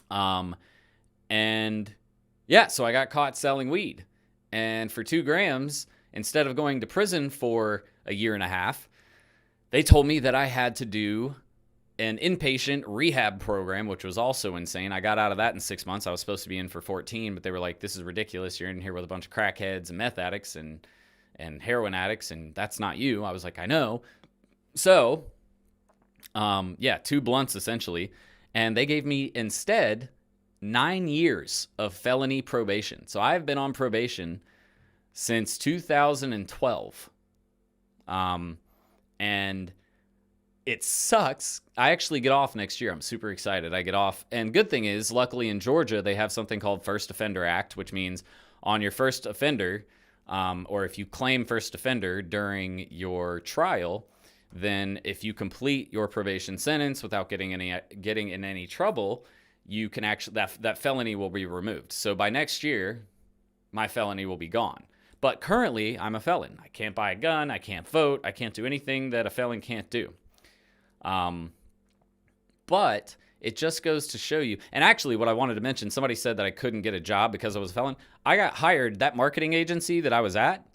And yeah, so I got caught selling weed. And for 2 grams, instead of going to prison for 1.5 years, they told me that I had to do an inpatient rehab program, which was also insane. I got out of that in 6 months. I was supposed to be in for 14, but they were like, this is ridiculous. You're in here with a bunch of crackheads and meth addicts and heroin addicts, and that's not you. I was like, I know. So, 2 blunts essentially. And they gave me instead 9 years of felony probation. So I've been on probation since 2012. And it sucks. I actually get off next year. I'm super excited. I get off. And good thing is, luckily in Georgia, they have something called First Offender Act, which means on your first offender, or if you claim first offender during your trial, then if you complete your probation sentence without getting in any trouble, you can actually, that felony will be removed. So by next year, my felony will be gone. But currently, I'm a felon. I can't buy a gun. I can't vote. I can't do anything that a felon can't do. But it just goes to show you. And actually, what I wanted to mention, somebody said that I couldn't get a job because I was a felon. I got hired, that marketing agency that I was at,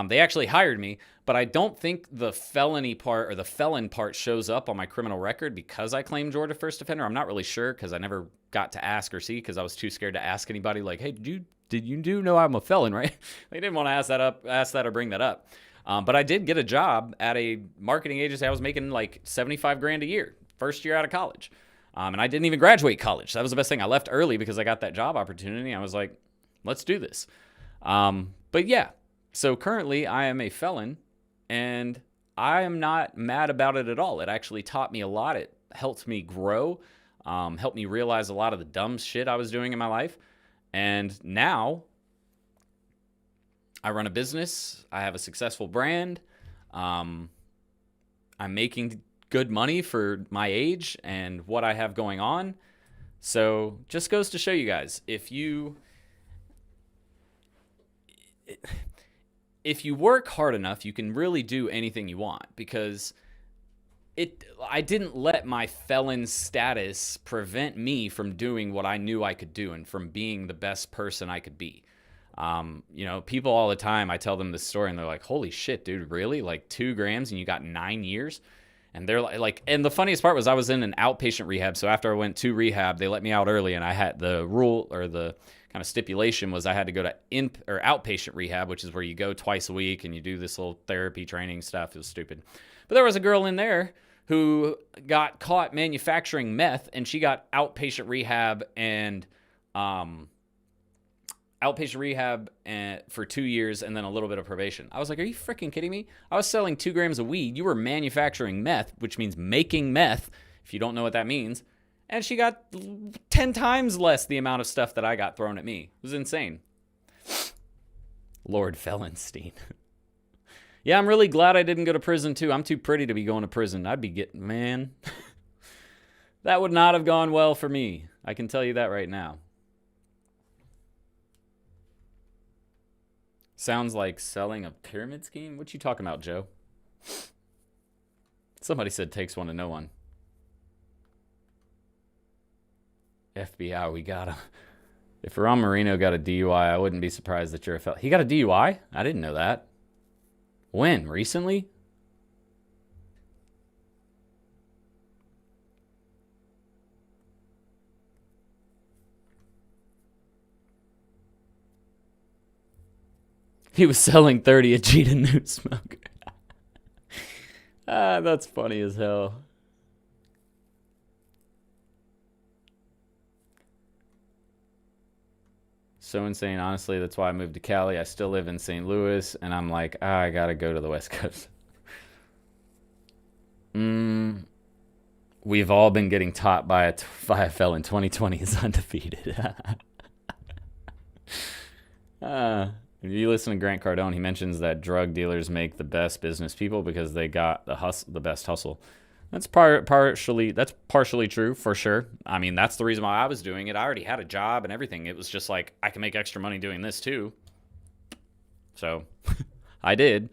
they actually hired me, but I don't think the felony part or the felon part shows up on my criminal record because I claimed Georgia first offender. I'm not really sure because I never got to ask or see because I was too scared to ask anybody like, hey, did you know I'm a felon, right? They didn't want to ask that or bring that up. But I did get a job at a marketing agency. I was making like $75,000 a year, first year out of college. And I didn't even graduate college. That was the best thing. I left early because I got that job opportunity. I was like, let's do this. But yeah, so currently I am a felon and I am not mad about it at all. It actually taught me a lot. It helped me grow, helped me realize a lot of the dumb shit I was doing in my life. And now I run a business. I have a successful brand. I'm making good money for my age and what I have going on. So just goes to show you guys, if you work hard enough, you can really do anything you want, because I didn't let my felon status prevent me from doing what I knew I could do and from being the best person I could be. People all the time, I tell them this story and they're like, holy shit, dude, really? Like 2 grams and you got 9 years? And they're like, and the funniest part was I was in an outpatient rehab. So after I went to rehab, they let me out early, and I had the rule, or the kind of stipulation was I had to go to outpatient rehab, which is where you go twice a week and you do this little therapy training stuff. It was stupid. But there was a girl in there who got caught manufacturing meth, and she got outpatient rehab for 2 years and then a little bit of probation. I was like, are you freaking kidding me? I was selling 2 grams of weed. You were manufacturing meth, which means making meth, if you don't know what that means. And she got 10 times less the amount of stuff that I got thrown at me. It was insane. Lord Fellenstein. Yeah, I'm really glad I didn't go to prison, too. I'm too pretty to be going to prison. I'd be getting, man. That would not have gone well for me. I can tell you that right now. Sounds like selling a pyramid scheme? What you talking about, Joe? Somebody said takes one to know one. FBI, we got him. If Ron Marino got a DUI, I wouldn't be surprised that you're a felon. He got a DUI? I didn't know that. When? Recently? He was selling 30 a G to New Smoker. That's funny as hell. So insane. Honestly, that's why I moved to Cali. I still live in St. Louis, and I'm like, I gotta go to the West Coast. We've all been getting taught by a felon. 2020 is undefeated. If you listen to Grant Cardone, he mentions that drug dealers make the best business people because they got the best hustle. That's partially true, for sure. I mean, that's the reason why I was doing it. I already had a job and everything. It was just like, I can make extra money doing this too. So I did.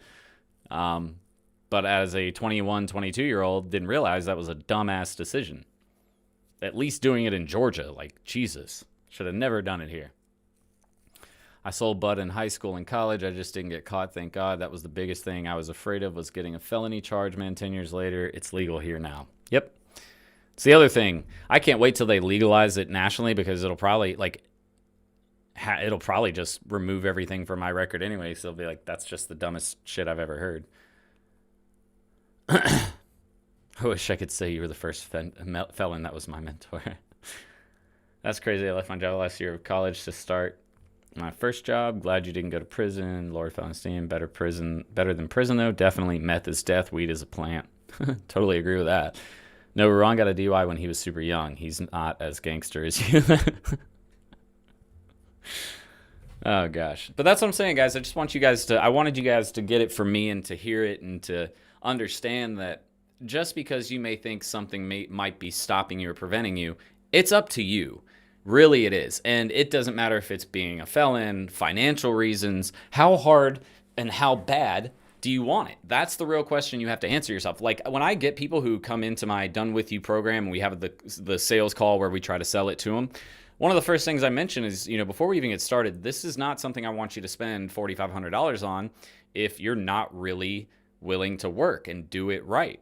But as a 21, 22-year-old, didn't realize that was a dumbass decision. At least doing it in Georgia. Like, Jesus. Should have never done it here. I sold bud in high school and college. I just didn't get caught, thank God. That was the biggest thing I was afraid of, was getting a felony charge, man. 10 years later, it's legal here now. Yep. It's the other thing. I can't wait till they legalize it nationally, because it'll probably, just remove everything from my record anyway. So it'll be like, that's just the dumbest shit I've ever heard. I wish I could say you were the first felon that was my mentor. That's crazy. I left my job last year of college to start my first job. Glad you didn't go to prison. Lord Fellenstein, better than prison though. Definitely meth is death, weed is a plant. Totally agree with that. No, Ron got a DUI when he was super young. He's not as gangster as you. Oh gosh. But that's what I'm saying, guys. I wanted you guys to get it from me and to hear it and to understand that just because you may think something might be stopping you or preventing you, it's up to you. Really, it is. And it doesn't matter if it's being a felon, financial reasons, how hard and how bad do you want it? That's the real question you have to answer yourself. Like, when I get people who come into my Done With You program and we have the sales call where we try to sell it to them, one of the first things I mention is, before we even get started, this is not something I want you to spend $4,500 on if you're not really willing to work and do it right.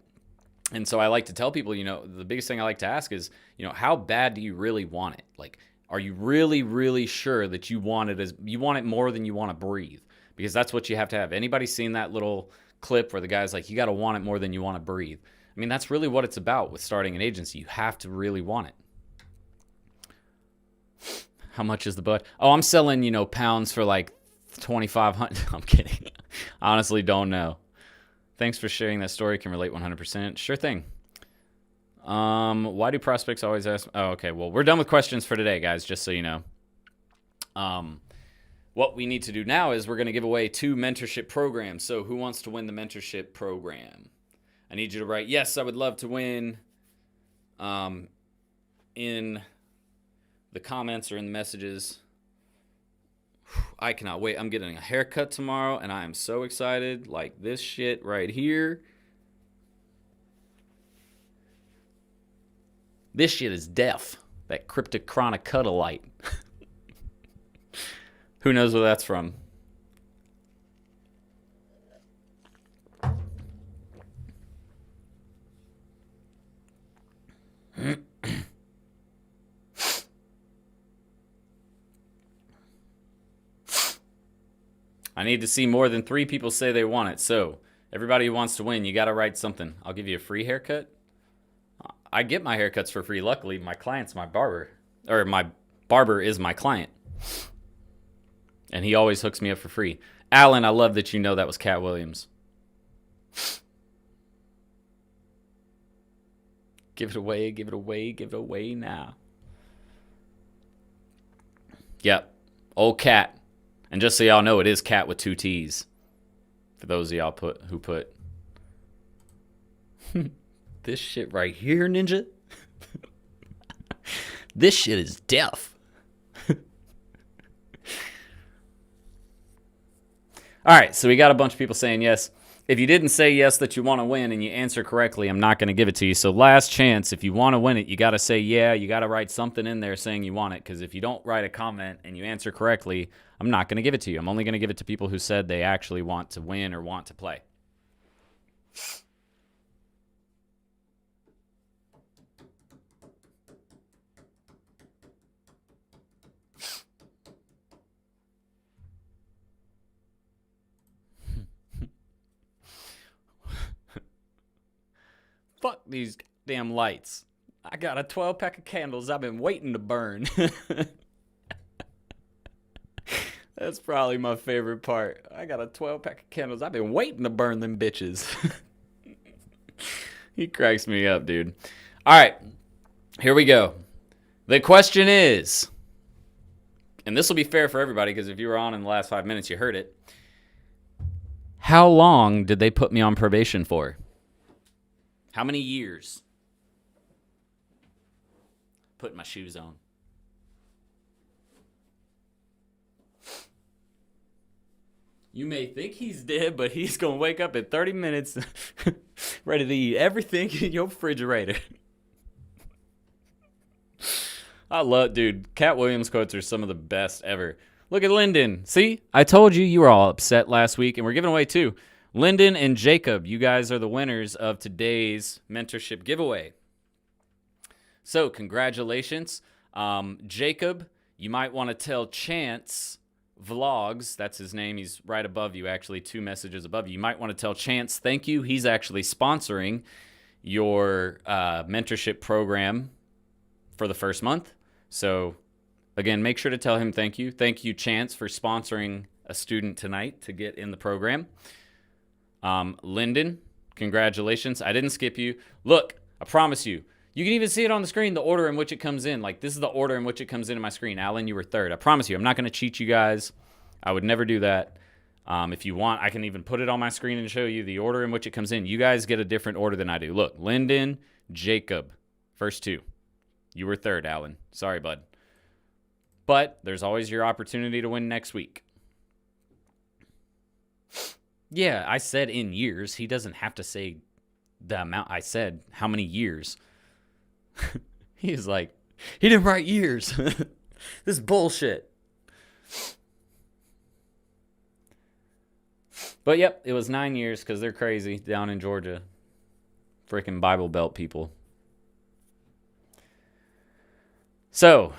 And so I like to tell people, the biggest thing I like to ask is, how bad do you really want it? Like, are you really, really sure that you want it more than you want to breathe? Because that's what you have to have. Anybody seen that little clip where the guy's like, you got to want it more than you want to breathe? I mean, that's really what it's about with starting an agency. You have to really want it. How much is the bud? Oh, I'm selling, pounds for like $2,500. I'm kidding. Honestly, don't know. Thanks for sharing that story. Can relate 100%. Sure thing. Why do prospects always ask? Oh, okay. Well, we're done with questions for today, guys, just so you know. What we need to do now is we're going to give away 2 mentorship programs. So who wants to win the mentorship program? I need you to write, yes, I would love to win, in the comments or in the messages. I cannot wait. I'm getting a haircut tomorrow, and I am so excited. Like this shit right here. This shit is death. That cryptochronicutolite. Who knows where that's from? I need to see more than 3 people say they want it. So, everybody who wants to win, you got to write something. I'll give you a free haircut. I get my haircuts for free. Luckily, my client's my barber. Or my barber is my client. And he always hooks me up for free. Alan, I love that you know that was Cat Williams. Give it away, give it away, give it away now. Yep. Old Cat. And just so y'all know, it is Cat with 2 T's. For those of y'all who put this shit right here, Ninja. This shit is deaf. All right, so we got a bunch of people saying yes. If you didn't say yes that you want to win and you answer correctly, I'm not going to give it to you. So last chance, if you want to win it, you got to say yeah. You got to write something in there saying you want it, because if you don't write a comment and you answer correctly, I'm not going to give it to you. I'm only going to give it to people who said they actually want to win or want to play. Fuck these damn lights. I got a 12-pack of candles I've been waiting to burn. That's probably my favorite part. I got a 12-pack of candles. I've been waiting to burn them bitches. He cracks me up, dude. All right, here we go. The question is, and this will be fair for everybody because if you were on in the last 5 minutes, you heard it. How long did they put me on probation for? How many years? Putting my shoes on. You may think he's dead, but he's going to wake up in 30 minutes ready to eat everything in your refrigerator. I love, dude, Cat Williams quotes are some of the best ever. Look at Lyndon. See, I told you were all upset last week, and we're giving away 2. Lyndon and Jacob, you guys are the winners of today's mentorship giveaway. So congratulations. Jacob, you might want to tell Chance Vlogs, that's his name, he's right above you, actually 2 messages above you. You might want to tell Chance thank you. He's actually sponsoring your mentorship program for the first month. So again, make sure to tell him thank you. Thank you, Chance, for sponsoring a student tonight to get in the program. Lyndon, congratulations. I didn't skip you. Look, I promise you. You can even see it on the screen, the order in which it comes in. Like, this is the order in which it comes into my screen. Alan, you were 3rd. I promise you, I'm not going to cheat you guys. I would never do that. If you want, I can even put it on my screen and show you the order in which it comes in. You guys get a different order than I do. Look, Lyndon, Jacob, first 2. You were 3rd, Alan. Sorry, bud. But there's always your opportunity to win next week. Yeah, I said in years. He doesn't have to say the amount. I said how many years. He's like, he didn't write years. This is bullshit. But yep, it was 9 years because they're crazy down in Georgia. Freaking Bible Belt people. So,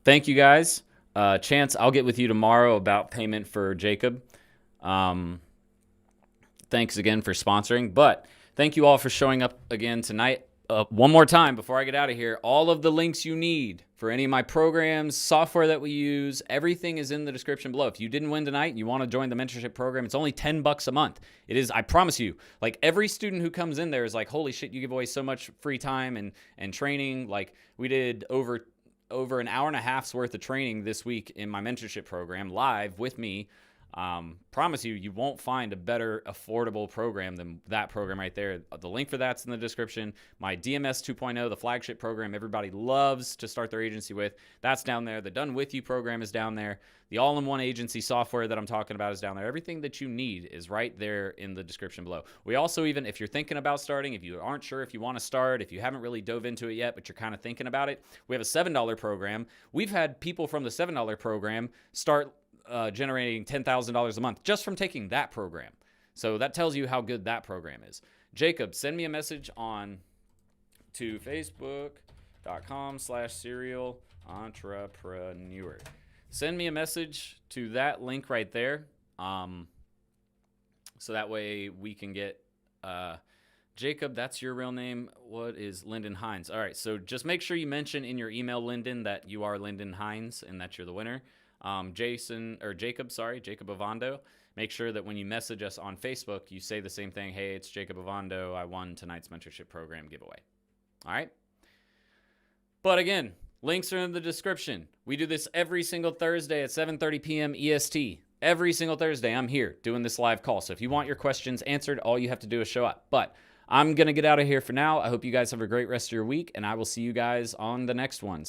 thank you guys. Chance, I'll get with you tomorrow about payment for Jacob. Thanks again for sponsoring. But thank you all for showing up again tonight. One more time before I get out of here, all of the links you need for any of my programs, software that we use, everything is in the description below. If you didn't win tonight and you want to join the mentorship program, it's only $10 a month. It is, I promise you, like every student who comes in there is like, holy shit, you give away so much free time and training. Like we did over an hour and a half's worth of training this week in my mentorship program live with me. Promise you, you won't find a better affordable program than that program right there. The link for that's in the description. My DMS 2.0, the flagship program everybody loves to start their agency with, that's down there. The Done With You program is down there. The all-in-one agency software that I'm talking about is down there. Everything that you need is right there in the description below. We also even, if you're thinking about starting, if you aren't sure if you want to start, if you haven't really dove into it yet, but you're kind of thinking about it, we have a $7 program. We've had people from the $7 program start generating $10,000 a month just from taking that program. So that tells you how good that program is. Jacob, send me a message to facebook.com/serial entrepreneur. Send me a message to that link right there. So that way we can get Jacob, that's your real name. What is Lyndon Hines? All right, so just make sure you mention in your email, Lyndon, that you are Lyndon Hines and that you're the winner. Jacob Avando. Make sure that when you message us on Facebook, you say the same thing. Hey, it's Jacob Avando. I won tonight's mentorship program giveaway. All right. But again, links are in the description. We do this every single Thursday at 7:30 p.m. EST. Every single Thursday, I'm here doing this live call. So if you want your questions answered, all you have to do is show up. But I'm going to get out of here for now. I hope you guys have a great rest of your week, and I will see you guys on the next one.